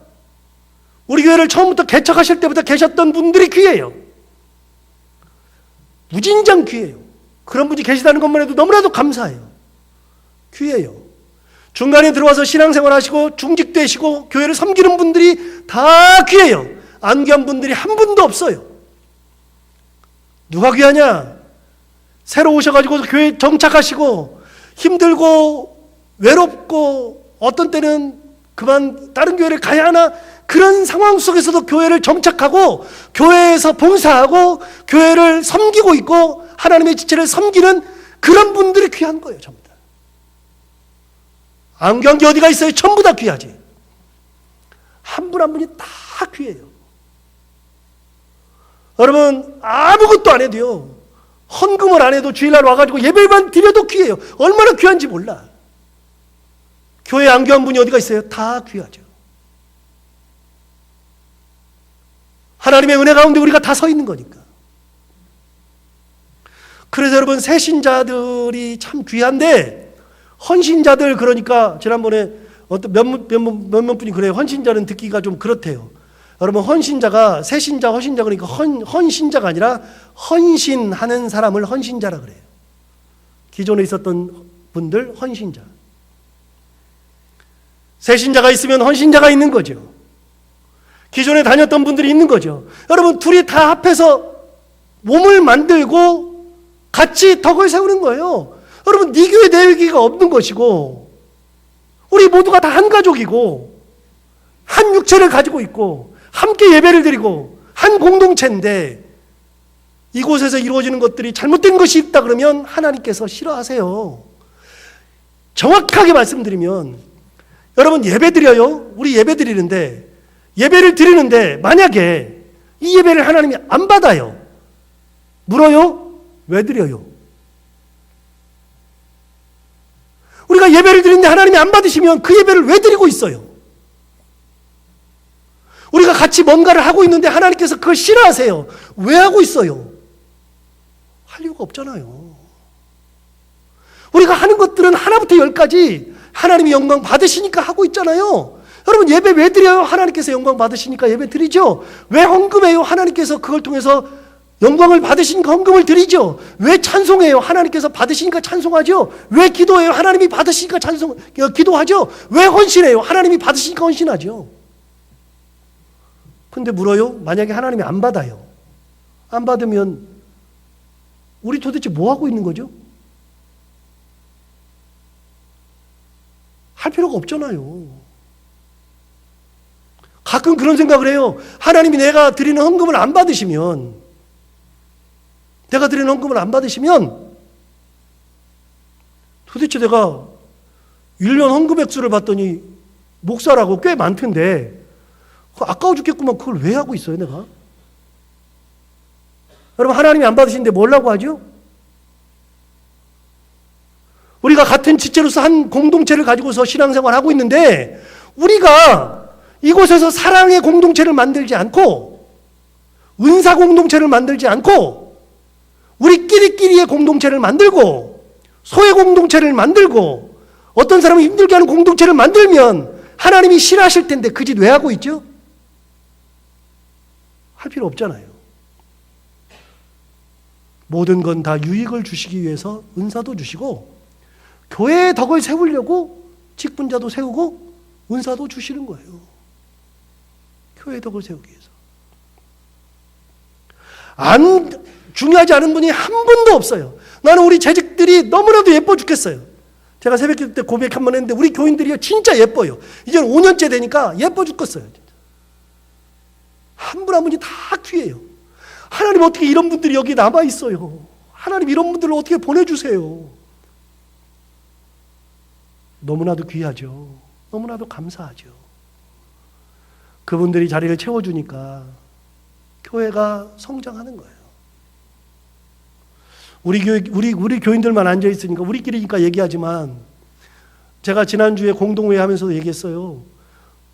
우리 교회를 처음부터 개척하실 때부터 계셨던 분들이 귀해요. 무진장 귀해요. 그런 분이 계시다는 것만 해도 너무나도 감사해요. 귀해요. 중간에 들어와서 신앙생활 하시고 중직되시고 교회를 섬기는 분들이 다 귀해요. 안 귀한 분들이 한 분도 없어요. 누가 귀하냐? 새로 오셔가지고 교회 정착하시고 힘들고 외롭고 어떤 때는 그만 다른 교회를 가야 하나 그런 상황 속에서도 교회를 정착하고 교회에서 봉사하고 교회를 섬기고 있고 하나님의 지체를 섬기는 그런 분들이 귀한 거예요. 전부 다. 안 귀한 게 어디가 있어요? 전부 다 귀하지. 한 분 한 분이 다 귀해요. 여러분 아무것도 안 해도요. 헌금을 안 해도 주일날 와가지고 예배만 드려도 귀해요. 얼마나 귀한지 몰라. 교회 안 귀한 분이 어디가 있어요? 다 귀하죠. 하나님의 은혜 가운데 우리가 다 서 있는 거니까. 그래서 여러분 새신자들이 참 귀한데 헌신자들 그러니까 지난번에 어떤 몇몇 분이 그래요. 헌신자는 듣기가 좀 그렇대요. 여러분 헌신자가 새신자 헌신자 그러니까 헌신자가 아니라 헌신하는 사람을 헌신자라 그래요. 기존에 있었던 분들 헌신자. 새신자가 있으면 헌신자가 있는 거죠. 기존에 다녔던 분들이 있는 거죠. 여러분 둘이 다 합해서 몸을 만들고 같이 덕을 세우는 거예요. 여러분 네 교회 내 교회가 없는 것이고 우리 모두가 다 한 가족이고 한 육체를 가지고 있고 함께 예배를 드리고 한 공동체인데 이곳에서 이루어지는 것들이 잘못된 것이 있다 그러면 하나님께서 싫어하세요. 정확하게 말씀드리면 여러분 예배 드려요. 우리 예배 드리는데 예배를 드리는데 만약에 이 예배를 하나님이 안 받아요. 물어요? 왜 드려요? 우리가 예배를 드리는데 하나님이 안 받으시면 그 예배를 왜 드리고 있어요? 우리가 같이 뭔가를 하고 있는데 하나님께서 그걸 싫어하세요. 왜 하고 있어요? 할 이유가 없잖아요. 우리가 하는 것들은 하나부터 열까지 하나님이 영광 받으시니까 하고 있잖아요. 여러분 예배 왜 드려요? 하나님께서 영광 받으시니까 예배 드리죠. 왜 헌금해요? 하나님께서 그걸 통해서 영광을 받으시니까 헌금을 드리죠. 왜 찬송해요? 하나님께서 받으시니까 찬송하죠. 왜 기도해요? 하나님이 받으시니까 기도하죠. 왜 헌신해요? 하나님이 받으시니까 헌신하죠. 근데 물어요? 만약에 하나님이 안 받아요. 안 받으면 우리 도대체 뭐 하고 있는 거죠? 할 필요가 없잖아요. 가끔 그런 생각을 해요. 하나님이 내가 드리는 헌금을 안 받으시면, 도대체 내가 1년 헌금 액수를 봤더니 목사라고 꽤 많던데 아까워 죽겠구만. 그걸 왜 하고 있어요, 내가? 여러분, 하나님이 안 받으시는데 뭐라고 하죠? 우리가 같은 지체로서 한 공동체를 가지고서 신앙생활을 하고 있는데 우리가 이곳에서 사랑의 공동체를 만들지 않고 은사 공동체를 만들지 않고 우리끼리의 공동체를 만들고 소외 공동체를 만들고 어떤 사람을 힘들게 하는 공동체를 만들면 하나님이 싫어하실 텐데 그 짓 왜 하고 있죠? 할 필요 없잖아요. 모든 건 다 유익을 주시기 위해서 은사도 주시고 교회의 덕을 세우려고 직분자도 세우고 은사도 주시는 거예요. 교회의 덕을 세우기 위해서. 중요하지 않은 분이 한 분도 없어요. 나는 우리 재직들이 너무나도 예뻐 죽겠어요. 제가 새벽기도 때 고백 한 번 했는데 우리 교인들이요 진짜 예뻐요. 이제는 5년째 되니까 예뻐 죽겠어요. 한 분 한 분이 다 귀해요. 하나님 어떻게 이런 분들이 여기 남아 있어요? 하나님 이런 분들을 어떻게 보내주세요? 너무나도 귀하죠. 너무나도 감사하죠. 그분들이 자리를 채워주니까 교회가 성장하는 거예요. 우리 교인들만 앉아 있으니까 우리끼리니까 얘기하지만 제가 지난주에 공동회의 하면서도 얘기했어요.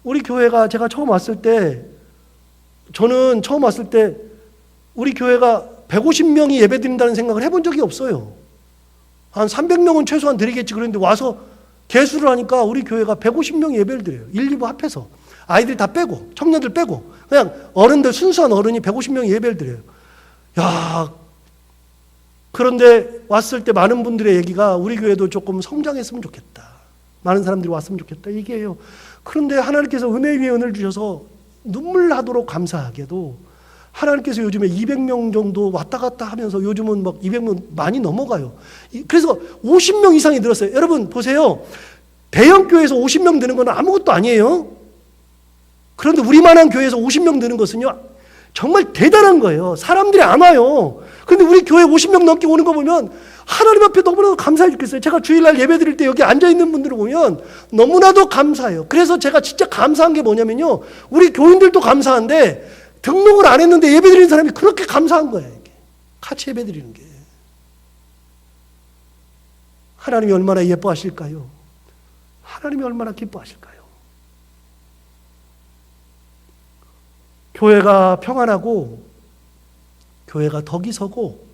우리 교회가 제가 처음 왔을 때 저는 처음 왔을 때 우리 교회가 150명이 예배 드린다는 생각을 해본 적이 없어요. 한 300명은 최소한 드리겠지 그랬는데 와서 개수를 하니까 우리 교회가 150명이 예배를 드려요. 1, 2부 합해서. 아이들 다 빼고 청년들 빼고 그냥 어른들 순수한 어른이 150명이 예배를 드려요. 야, 그런데 왔을 때 많은 분들의 얘기가 우리 교회도 조금 성장했으면 좋겠다. 많은 사람들이 왔으면 좋겠다. 얘기해요. 그런데 하나님께서 은혜 위에 은혜를 주셔서 눈물 나도록 감사하게도 하나님께서 요즘에 200명 정도 왔다 갔다 하면서 요즘은 막 200명 많이 넘어가요. 그래서 50명 이상이 늘었어요. 여러분 보세요. 대형 교회에서 50명 드는 건 아무것도 아니에요. 그런데 우리만한 교회에서 50명 드는 것은요 정말 대단한 거예요. 사람들이 안 와요. 그런데 우리 교회 50명 넘게 오는 거 보면 하나님 앞에 너무나도 감사해 죽겠어요. 제가 주일날 예배 드릴 때 여기 앉아있는 분들을 보면 너무나도 감사해요. 그래서 제가 진짜 감사한 게 뭐냐면요 우리 교인들도 감사한데 등록을 안 했는데 예배 드리는 사람이 그렇게 감사한 거예요. 같이 예배 드리는 게. 하나님이 얼마나 예뻐하실까요? 하나님이 얼마나 기뻐하실까요? 교회가 평안하고 교회가 덕이 서고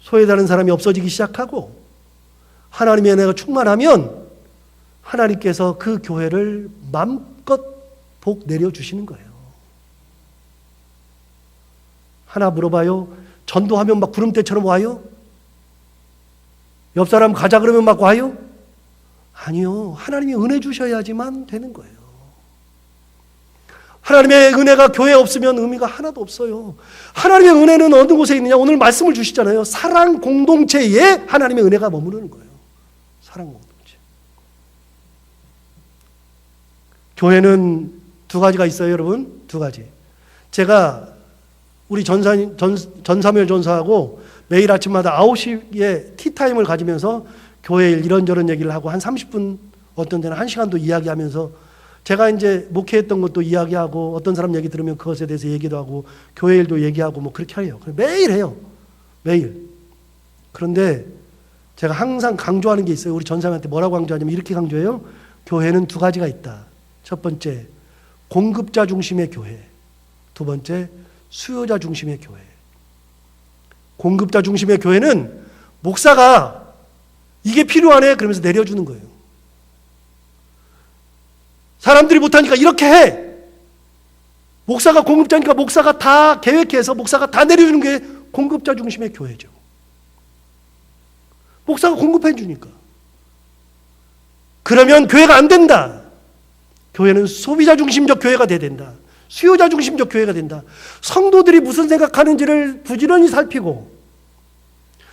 소외되는 사람이 없어지기 시작하고 하나님의 은혜가 충만하면 하나님께서 그 교회를 마음껏 복 내려주시는 거예요. 하나 물어봐요. 전도하면 막 구름대처럼 와요? 옆 사람 가자 그러면 막 와요? 아니요. 하나님이 은혜 주셔야지만 되는 거예요. 하나님의 은혜가 교회에 없으면 의미가 하나도 없어요. 하나님의 은혜는 어느 곳에 있느냐? 오늘 말씀을 주시잖아요. 사랑 공동체에 하나님의 은혜가 머무르는 거예요. 사랑 공동체. 교회는 두 가지가 있어요, 여러분. 두 가지. 제가 우리 전사무엘 전사하고 매일 아침마다 9시에 티타임을 가지면서 교회 일 이런저런 얘기를 하고 한 30분 어떤 데는 1시간도 이야기하면서 제가 이제 목회했던 것도 이야기하고 어떤 사람 얘기 들으면 그것에 대해서 얘기도 하고 교회 일도 얘기하고 뭐 그렇게 해요. 매일 해요. 매일. 그런데 제가 항상 강조하는 게 있어요. 우리 전사님한테 뭐라고 강조하냐면 이렇게 강조해요. 교회는 두 가지가 있다. 첫 번째, 공급자 중심의 교회. 두 번째, 수요자 중심의 교회. 공급자 중심의 교회는 목사가 이게 필요하네 그러면서 내려주는 거예요. 사람들이 못하니까 이렇게 해. 목사가 공급자니까 목사가 다 계획해서 목사가 다 내려주는 게 공급자 중심의 교회죠. 목사가 공급해 주니까. 그러면 교회가 안 된다. 교회는 소비자 중심적 교회가 돼야 된다. 수요자 중심적 교회가 된다. 성도들이 무슨 생각하는지를 부지런히 살피고,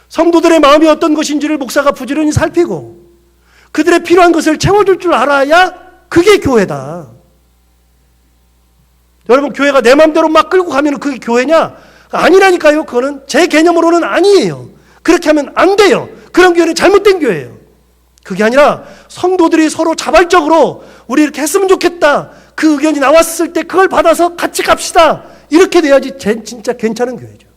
성도들의 마음이 어떤 것인지를 목사가 부지런히 살피고, 그들의 필요한 것을 채워줄 줄 알아야 그게 교회다. 여러분, 교회가 내 마음대로 막 끌고 가면 그게 교회냐? 아니라니까요. 그거는 제 개념으로는 아니에요. 그렇게 하면 안 돼요. 그런 교회는 잘못된 교회예요. 그게 아니라 성도들이 서로 자발적으로 우리 이렇게 했으면 좋겠다, 그 의견이 나왔을 때 그걸 받아서 같이 갑시다, 이렇게 돼야지 진짜 괜찮은 교회죠.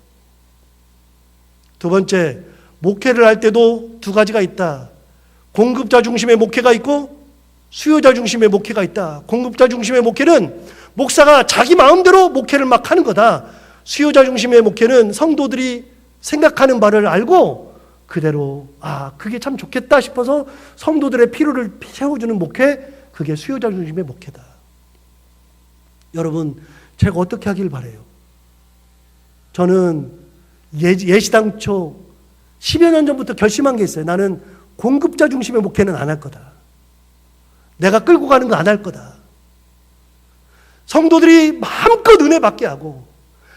두 번째, 목회를 할 때도 두 가지가 있다. 공급자 중심의 목회가 있고 수요자 중심의 목회가 있다. 공급자 중심의 목회는 목사가 자기 마음대로 목회를 막 하는 거다. 수요자 중심의 목회는 성도들이 생각하는 바를 알고 그대로 그게 참 좋겠다 싶어서 성도들의 필요를 채워주는 목회, 그게 수요자 중심의 목회다. 여러분, 제가 어떻게 하길 바라요? 저는 예시당초 10여 년 전부터 결심한 게 있어요. 나는 공급자 중심의 목회는 안 할 거다. 내가 끌고 가는 거 안 할 거다. 성도들이 마음껏 은혜 받게 하고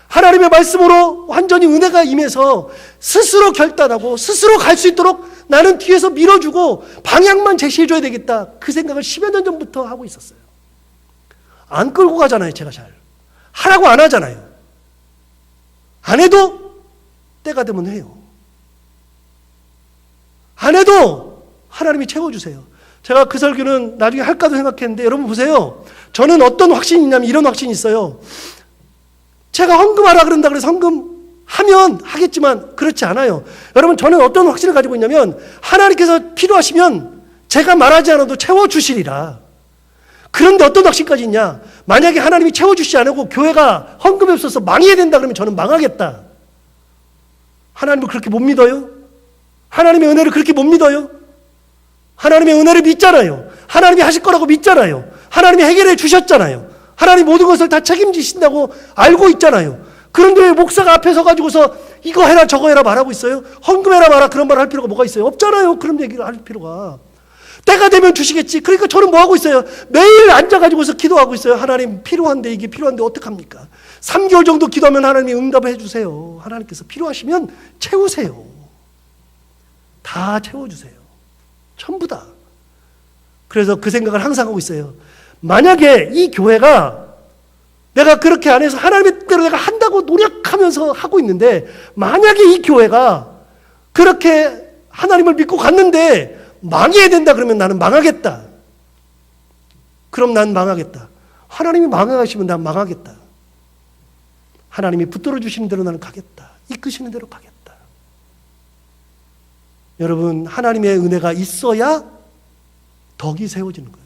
하나님의 말씀으로 완전히 은혜가 임해서 스스로 결단하고 스스로 갈 수 있도록 나는 뒤에서 밀어주고 방향만 제시해줘야 되겠다. 그 생각을 10여 년 전부터 하고 있었어요. 안 끌고 가잖아요. 제가 잘 하라고 안 하잖아요. 안 해도 때가 되면 해요. 안 해도 하나님이 채워주세요. 제가 그 설교는 나중에 할까도 생각했는데, 여러분 보세요. 저는 어떤 확신이 있냐면 이런 확신이 있어요. 제가 헌금하라 그런다 그래서 헌금하면 하겠지만 그렇지 않아요. 여러분, 저는 어떤 확신을 가지고 있냐면 하나님께서 필요하시면 제가 말하지 않아도 채워주시리라. 그런데 어떤 확신까지 있냐? 만약에 하나님이 채워주시지 않고 교회가 헌금이 없어서 망해야 된다 그러면 저는 망하겠다. 하나님을 그렇게 못 믿어요? 하나님의 은혜를 그렇게 못 믿어요? 하나님의 은혜를 믿잖아요. 하나님이 하실 거라고 믿잖아요. 하나님이 해결해 주셨잖아요. 하나님 모든 것을 다 책임지신다고 알고 있잖아요. 그런데 왜 목사가 앞에 서가지고서 이거 해라 저거 해라 말하고 있어요? 헌금해라 마라 그런 말을 할 필요가 뭐가 있어요? 없잖아요. 그런 얘기를 할 필요가. 때가 되면 주시겠지. 그러니까 저는 뭐 하고 있어요? 매일 앉아가지고서 기도하고 있어요. 하나님 필요한데, 이게 필요한데 어떡합니까? 3개월 정도 기도하면 하나님이 응답을 해주세요. 하나님께서 필요하시면 채우세요. 다 채워주세요. 전부 다. 그래서 그 생각을 항상 하고 있어요. 만약에 이 교회가 내가 그렇게 안 해서 하나님의 뜻대로 내가 한다고 노력하면서 하고 있는데, 만약에 이 교회가 그렇게 하나님을 믿고 갔는데 망해야 된다 그러면 나는 망하겠다. 그럼 난 망하겠다. 하나님이 망하시면 난 망하겠다. 하나님이 붙들어 주시는 대로 나는 가겠다. 이끄시는 대로 가겠다. 여러분, 하나님의 은혜가 있어야 덕이 세워지는 거예요.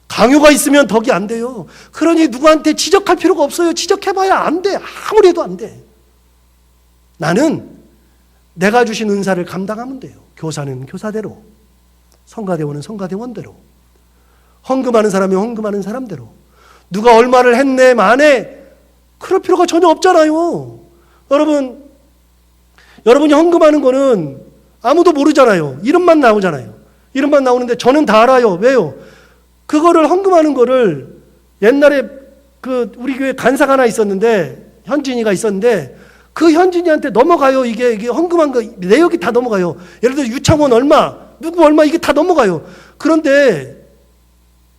강요가 있으면 덕이 안 돼요. 그러니 누구한테 지적할 필요가 없어요. 지적해봐야 안 돼. 아무리 해도 안 돼. 나는 내가 주신 은사를 감당하면 돼요. 교사는 교사대로, 성가대원은 성가대원대로, 헌금하는 사람이 헌금하는 사람대로, 누가 얼마를 했네 마네 그럴 필요가 전혀 없잖아요. 여러분이 헌금하는 거는 아무도 모르잖아요. 이름만 나오잖아요. 이름만 나오는데 저는 다 알아요. 왜요? 그거를 헌금하는 거를 옛날에 우리 교회 간사가 하나 있었는데, 현진이가 있었는데, 그 현진이한테 넘어가요. 이게 헌금한 거 내역이 다 넘어가요. 예를 들어 유창원 얼마, 누구 얼마, 이게 다 넘어가요. 그런데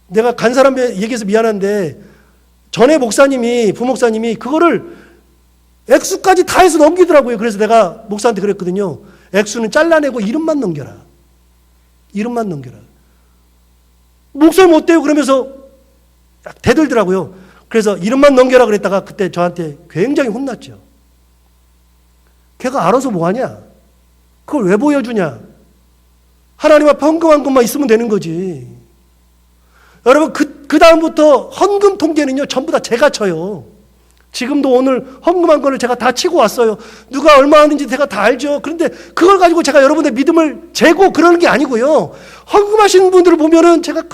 내가 간사람에 얘기해서 미안한데 전에 부목사님이 그거를 액수까지 다 해서 넘기더라고요. 그래서 내가 목사한테 그랬거든요. 액수는 잘라내고 이름만 넘겨라. 이름만 넘겨라. 목사님 어때요? 그러면서 대들더라고요. 그래서 이름만 넘겨라 그랬다가 그때 저한테 굉장히 혼났죠. 걔가 알아서 뭐하냐? 그걸 왜 보여주냐? 하나님 앞에 헌금한 것만 있으면 되는 거지. 여러분, 그 다음부터 헌금 통계는요 전부 다 제가 쳐요. 지금도 오늘 헌금한 거를 제가 다 치고 왔어요. 누가 얼마 하는지 제가 다 알죠. 그런데 그걸 가지고 제가 여러분의 믿음을 재고 그러는 게 아니고요. 헌금하시는 분들을 보면은 제가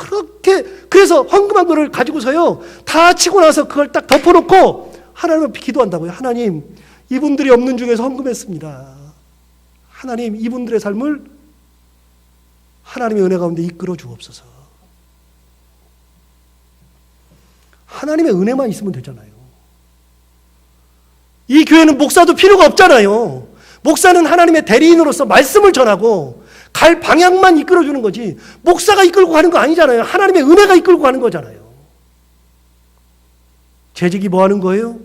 그래서 헌금한 거를 가지고서요 다 치고 나서 그걸 딱 덮어놓고 하나님 앞에 기도한다고요. 하나님, 이분들이 없는 중에서 헌금했습니다. 하나님, 이분들의 삶을 하나님의 은혜 가운데 이끌어 주옵소서. 하나님의 은혜만 있으면 되잖아요. 이 교회는 목사도 필요가 없잖아요. 목사는 하나님의 대리인으로서 말씀을 전하고 갈 방향만 이끌어주는 거지 목사가 이끌고 가는 거 아니잖아요. 하나님의 은혜가 이끌고 가는 거잖아요. 재직이 뭐 하는 거예요?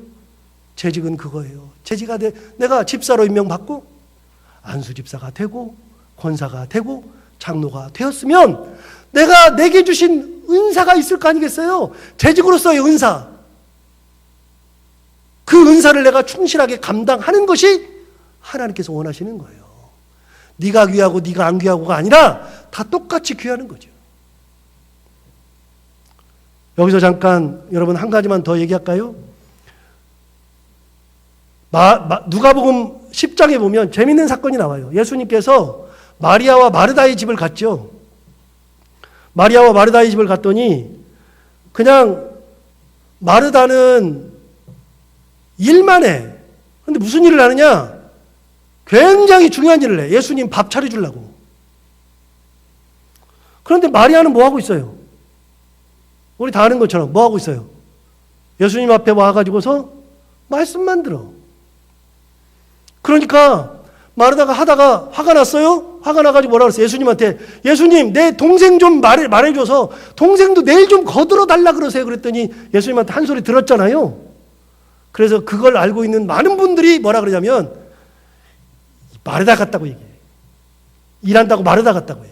재직은 그거예요. 재직가 내가 집사로 임명받고 안수 집사가 되고 권사가 되고 장로가 되었으면 내가 내게 주신 은사가 있을 거 아니겠어요? 재직으로서의 은사. 그 은사를 내가 충실하게 감당하는 것이 하나님께서 원하시는 거예요. 네가 귀하고 네가 안 귀하고가 아니라 다 똑같이 귀하는 거죠. 여기서 잠깐 여러분 한 가지만 더 얘기할까요? 누가복음 10장에 보면 재밌는 사건이 나와요. 예수님께서 마리아와 마르다의 집을 갔죠. 마리아와 마르다의 집을 갔더니 그냥 마르다는 일만 해. 근데 무슨 일을 하느냐? 굉장히 중요한 일을 해. 예수님 밥 차려주려고. 그런데 마리아는 뭐 하고 있어요? 우리 다 아는 것처럼 뭐 하고 있어요? 예수님 앞에 와가지고서 말씀만 들어. 그러니까 마르다가 하다가 화가 났어요? 화가 나가지고 뭐라 그랬어요? 예수님한테 예수님 내 동생 좀 말해줘서 동생도 내일 좀 거들어 달라 그러세요. 그랬더니 예수님한테 한 소리 들었잖아요. 그래서 그걸 알고 있는 많은 분들이 뭐라 그러냐면 마르다 같다고 얘기해. 일한다고 마르다 같다고 해.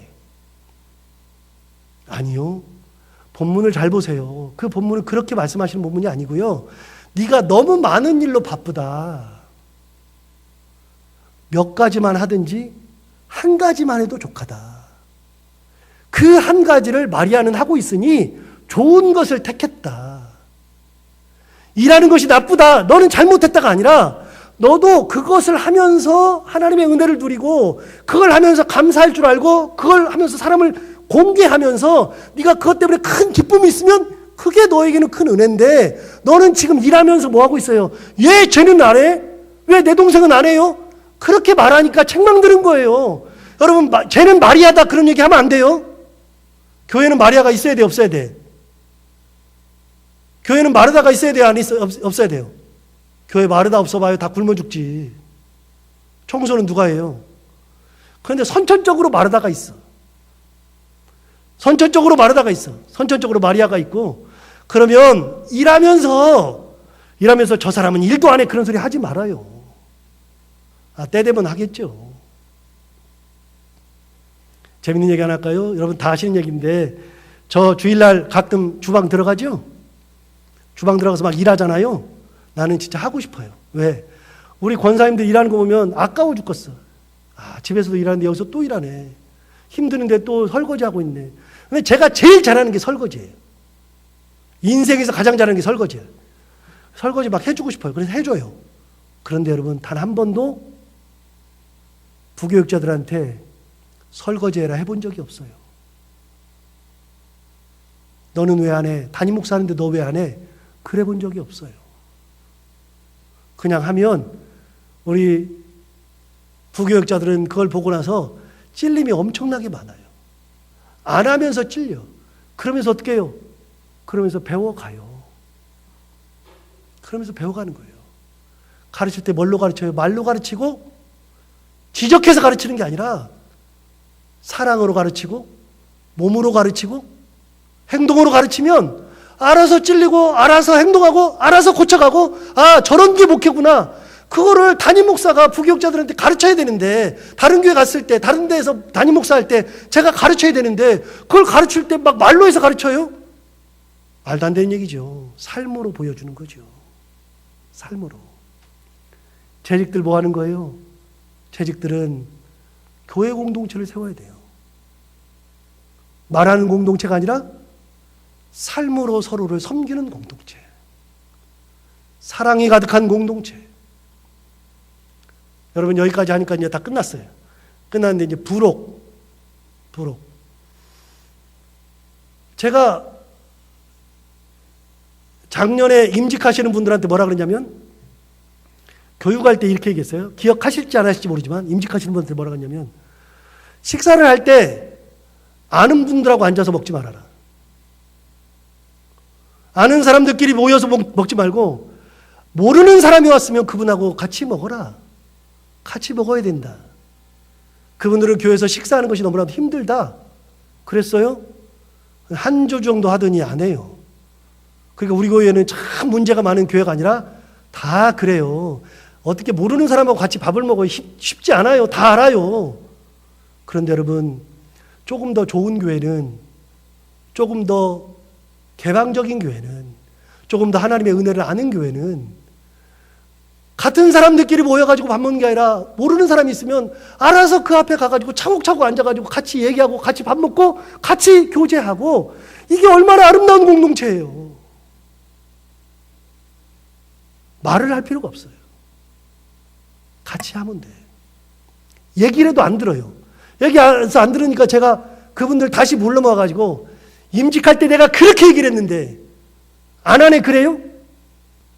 아니요. 본문을 잘 보세요. 그 본문은 그렇게 말씀하시는 본문이 아니고요. 네가 너무 많은 일로 바쁘다. 몇 가지만 하든지 한 가지만 해도 족하다. 그 한 가지를 마리아는 하고 있으니 좋은 것을 택했다. 일하는 것이 나쁘다. 너는 잘못했다가 아니라 너도 그것을 하면서 하나님의 은혜를 누리고 그걸 하면서 감사할 줄 알고 그걸 하면서 사람을 공개하면서 네가 그것 때문에 큰 기쁨이 있으면 그게 너에게는 큰 은혜인데 너는 지금 일하면서 뭐 하고 있어요? 왜 쟤는 안 해? 왜 내 동생은 안 해요? 그렇게 말하니까 책망 들은 거예요. 여러분 쟤는 마리아다 그런 얘기 하면 안 돼요. 교회는 마리아가 있어야 돼 없어야 돼? 교회는 마르다가 있어야 돼요 없어야 돼요? 교회 마르다 없어봐요 다 굶어 죽지. 청소는 누가 해요? 그런데 선천적으로 마르다가 있어. 선천적으로 마르다가 있어. 선천적으로 마리아가 있고 그러면 일하면서 저 사람은 일도 안 해 그런 소리 하지 말아요. 때 되면 하겠죠. 재밌는 얘기 하나 할까요? 여러분 다 아시는 얘기인데 저 주일날 가끔 주방 들어가죠? 주방 들어가서 막 일하잖아요. 나는 진짜 하고 싶어요. 왜? 우리 권사님들 일하는 거 보면 아까워 죽겠어. 집에서도 일하는데 여기서 또 일하네. 힘드는데 또 설거지하고 있네. 근데 제가 제일 잘하는 게 설거지예요. 인생에서 가장 잘하는 게 설거지예요. 설거지 막 해주고 싶어요. 그래서 해줘요. 그런데 여러분 단 한 번도 부교육자들한테 설거지해라 해본 적이 없어요. 너는 왜 안 해? 담임 목사 하는데 너 왜 안 해? 그래 본 적이 없어요. 그냥 하면 우리 부교육자들은 그걸 보고 나서 찔림이 엄청나게 많아요. 안 하면서 찔려. 그러면서 어떻게 해요? 그러면서 배워가요. 그러면서 배워가는 거예요. 가르칠 때 뭘로 가르쳐요? 말로 가르치고 지적해서 가르치는 게 아니라 사랑으로 가르치고 몸으로 가르치고 행동으로 가르치면 알아서 찔리고 알아서 행동하고 알아서 고쳐가고 저런 게 목회구나. 그거를 담임 목사가 부교육자들한테 가르쳐야 되는데 다른 교회 갔을 때 다른 데에서 담임 목사 할 때 제가 가르쳐야 되는데 그걸 가르칠 때 막 말로 해서 가르쳐요? 말도 안 되는 얘기죠. 삶으로 보여주는 거죠. 삶으로. 재직들 뭐 하는 거예요? 재직들은 교회 공동체를 세워야 돼요. 말하는 공동체가 아니라 삶으로 서로를 섬기는 공동체. 사랑이 가득한 공동체. 여러분 여기까지 하니까 이제 다 끝났어요. 끝났는데 이제 부록. 제가 작년에 임직하시는 분들한테 뭐라 그러냐면 교육할 때 이렇게 얘기했어요. 기억하실지 안 하실지 모르지만 임직하시는 분한테 뭐라 그러냐면 식사를 할 때 아는 분들하고 앉아서 먹지 말아라. 아는 사람들끼리 모여서 먹지 말고 모르는 사람이 왔으면 그분하고 같이 먹어라. 같이 먹어야 된다. 그분들은 교회에서 식사하는 것이 너무나도 힘들다. 그랬어요? 한 주 정도 하더니 안 해요. 그러니까 우리 교회는 참 문제가 많은 교회가 아니라 다 그래요. 어떻게 모르는 사람하고 같이 밥을 먹어요? 쉽지 않아요. 다 알아요. 그런데 여러분, 조금 더 좋은 교회는, 조금 더 개방적인 교회는, 조금 더 하나님의 은혜를 아는 교회는 같은 사람들끼리 모여가지고 밥 먹는 게 아니라 모르는 사람이 있으면 알아서 그 앞에 가가지고 차곡차곡 앉아가지고 같이 얘기하고 같이 밥 먹고 같이 교제하고, 이게 얼마나 아름다운 공동체예요. 말을 할 필요가 없어요. 같이 하면 돼. 얘기를 해도 안 들어요. 얘기해서 안 들으니까 제가 그분들 다시 불러 모아가지고 임직할 때 내가 그렇게 얘기를 했는데 안 하네 그래요?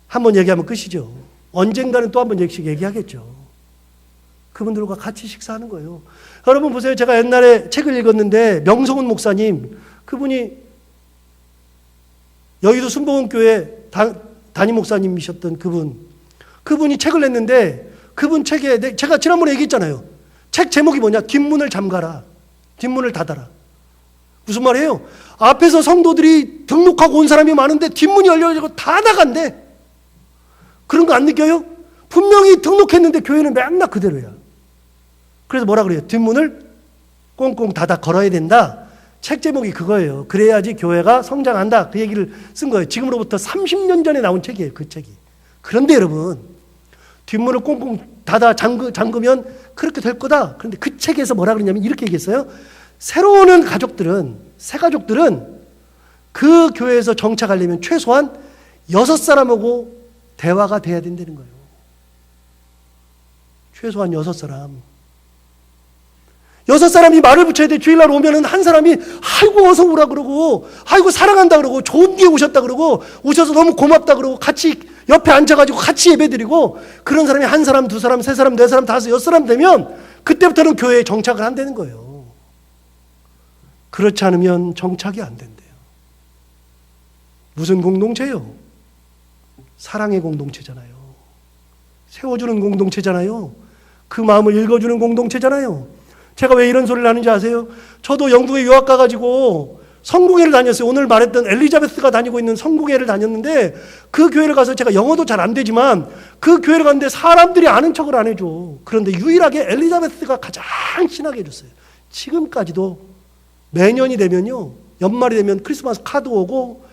한번 얘기하면 끝이죠. 언젠가는 또 한 번 얘기하겠죠. 그분들과 같이 식사하는 거예요. 여러분 보세요. 제가 옛날에 책을 읽었는데 명성훈 목사님, 그분이 여의도 순복음교회 담임 목사님이셨던 그분이 책을 냈는데 그분 책에 제가 지난번에 얘기했잖아요. 책 제목이 뭐냐? 뒷문을 잠가라. 뒷문을 닫아라. 무슨 말이에요? 앞에서 성도들이 등록하고 온 사람이 많은데 뒷문이 열려가지고 다 나간대. 그런 거 안 느껴요? 분명히 등록했는데 교회는 맨날 그대로야. 그래서 뭐라 그래요? 뒷문을 꽁꽁 닫아 걸어야 된다. 책 제목이 그거예요. 그래야지 교회가 성장한다. 그 얘기를 쓴 거예요. 지금으로부터 30년 전에 나온 책이에요. 그 책이. 그런데 여러분, 뒷문을 꽁꽁 닫아 잠그면 그렇게 될 거다. 그런데 그 책에서 뭐라 그러냐면 이렇게 얘기했어요. 새로 오는 새 가족들은 그 교회에서 정착하려면 최소한 6사람하고 대화가 돼야 된다는 거예요. 최소한 6사람. 6사람이 말을 붙여야 돼. 주일날 오면은 한 사람이 아이고 어서 오라 그러고, 아이고 사랑한다 그러고, 좋은 기회 오셨다 그러고, 오셔서 너무 고맙다 그러고, 같이 옆에 앉아가지고 같이 예배드리고, 그런 사람이 한 사람, 두 사람, 세 사람, 네 사람, 다섯, 6사람 되면 그때부터는 교회에 정착을 한다는 거예요. 그렇지 않으면 정착이 안 된대요. 무슨 공동체요? 사랑의 공동체잖아요. 세워주는 공동체잖아요. 그 마음을 읽어주는 공동체잖아요. 제가 왜 이런 소리를 하는지 아세요? 저도 영국에 유학 가가지고 성공회를 다녔어요. 오늘 말했던 엘리자베스가 다니고 있는 성공회를 다녔는데 그 교회를 가서 제가 영어도 잘 안 되지만 그 교회를 갔는데 사람들이 아는 척을 안 해줘. 그런데 유일하게 엘리자베스가 가장 친하게 해줬어요. 지금까지도 매년이 되면요, 연말이 되면 크리스마스 카드 오고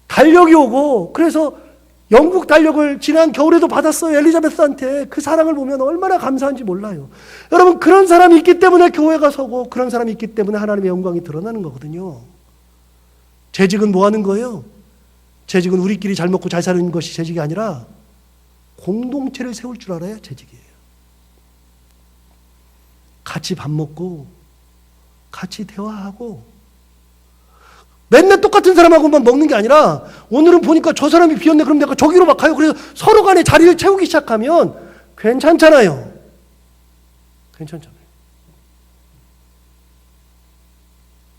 달력이 오고, 그래서 영국 달력을 지난 겨울에도 받았어요. 엘리자베스한테. 그 사랑을 보면 얼마나 감사한지 몰라요. 여러분, 그런 사람이 있기 때문에 교회가 서고, 그런 사람이 있기 때문에 하나님의 영광이 드러나는 거거든요. 재직은 뭐 하는 거예요? 재직은 우리끼리 잘 먹고 잘 사는 것이 재직이 아니라 공동체를 세울 줄 알아야 재직이에요. 같이 밥 먹고 같이 대화하고, 맨날 똑같은 사람하고만 먹는 게 아니라 오늘은 보니까 저 사람이 비었네, 그럼 내가 저기로 막 가요. 그래서 서로 간에 자리를 채우기 시작하면 괜찮잖아요. 괜찮잖아요.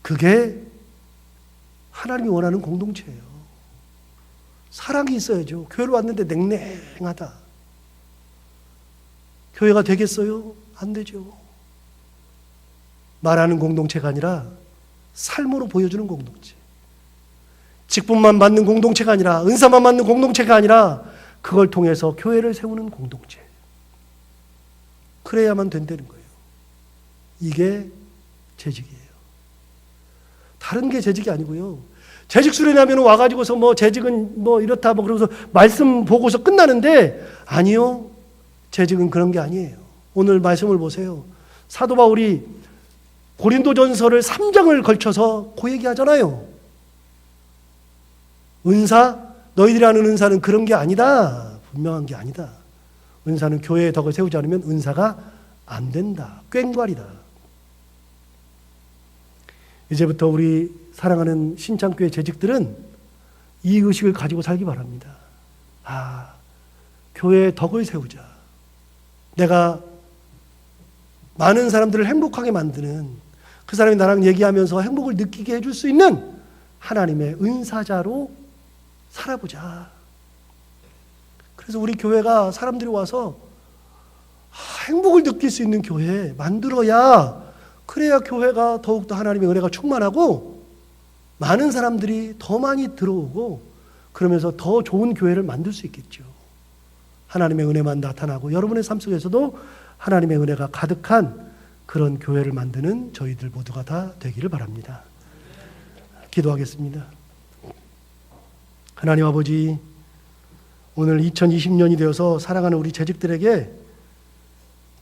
그게 하나님이 원하는 공동체예요. 사랑이 있어야죠. 교회로 왔는데 냉랭하다. 교회가 되겠어요? 안 되죠. 말하는 공동체가 아니라 삶으로 보여주는 공동체. 직분만 받는 공동체가 아니라, 은사만 받는 공동체가 아니라, 그걸 통해서 교회를 세우는 공동체. 그래야만 된다는 거예요. 이게 재직이에요. 다른 게 재직이 아니고요. 재직 수련하면 와가지고서 뭐 재직은 뭐 이렇다 뭐 그러면서 말씀 보고서 끝나는데, 아니요. 재직은 그런 게 아니에요. 오늘 말씀을 보세요. 사도 바울이 고린도전서를 3장을 걸쳐서 그 얘기하잖아요. 은사, 너희들이 아는 은사는 그런 게 아니다. 분명한 게 아니다. 은사는 교회의 덕을 세우지 않으면 은사가 안 된다. 꽹과리다. 이제부터 우리 사랑하는 신창교회 재직들은 이 의식을 가지고 살기 바랍니다. 교회의 덕을 세우자. 내가 많은 사람들을 행복하게 만드는, 그 사람이 나랑 얘기하면서 행복을 느끼게 해줄 수 있는 하나님의 은사자로 살아보자. 그래서 우리 교회가 사람들이 와서 행복을 느낄 수 있는 교회 만들어야, 그래야 교회가 더욱더 하나님의 은혜가 충만하고 많은 사람들이 더 많이 들어오고 그러면서 더 좋은 교회를 만들 수 있겠죠. 하나님의 은혜만 나타나고 여러분의 삶 속에서도 하나님의 은혜가 가득한 그런 교회를 만드는 저희들 모두가 다 되기를 바랍니다. 기도하겠습니다. 하나님 아버지, 오늘 2020년이 되어서 사랑하는 우리 재직들에게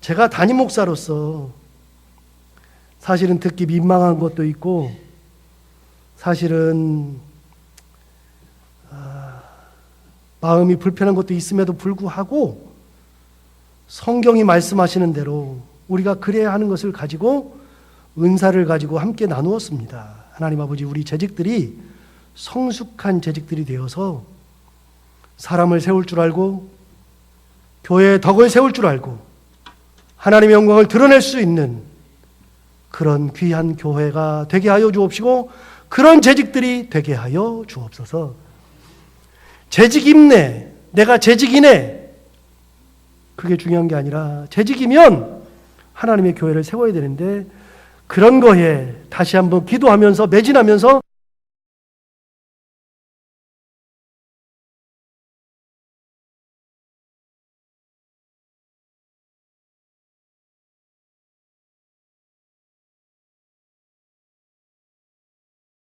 제가 담임 목사로서 사실은 듣기 민망한 것도 있고 사실은 마음이 불편한 것도 있음에도 불구하고 성경이 말씀하시는 대로 우리가 그래야 하는 것을 가지고 은사를 가지고 함께 나누었습니다. 하나님 아버지, 우리 재직들이 성숙한 재직들이 되어서 사람을 세울 줄 알고 교회의 덕을 세울 줄 알고 하나님의 영광을 드러낼 수 있는 그런 귀한 교회가 되게 하여 주옵시고 그런 재직들이 되게 하여 주옵소서. 재직임내, 내가 재직이네, 그게 중요한 게 아니라 재직이면 하나님의 교회를 세워야 되는데 그런 거에 다시 한번 기도하면서 매진하면서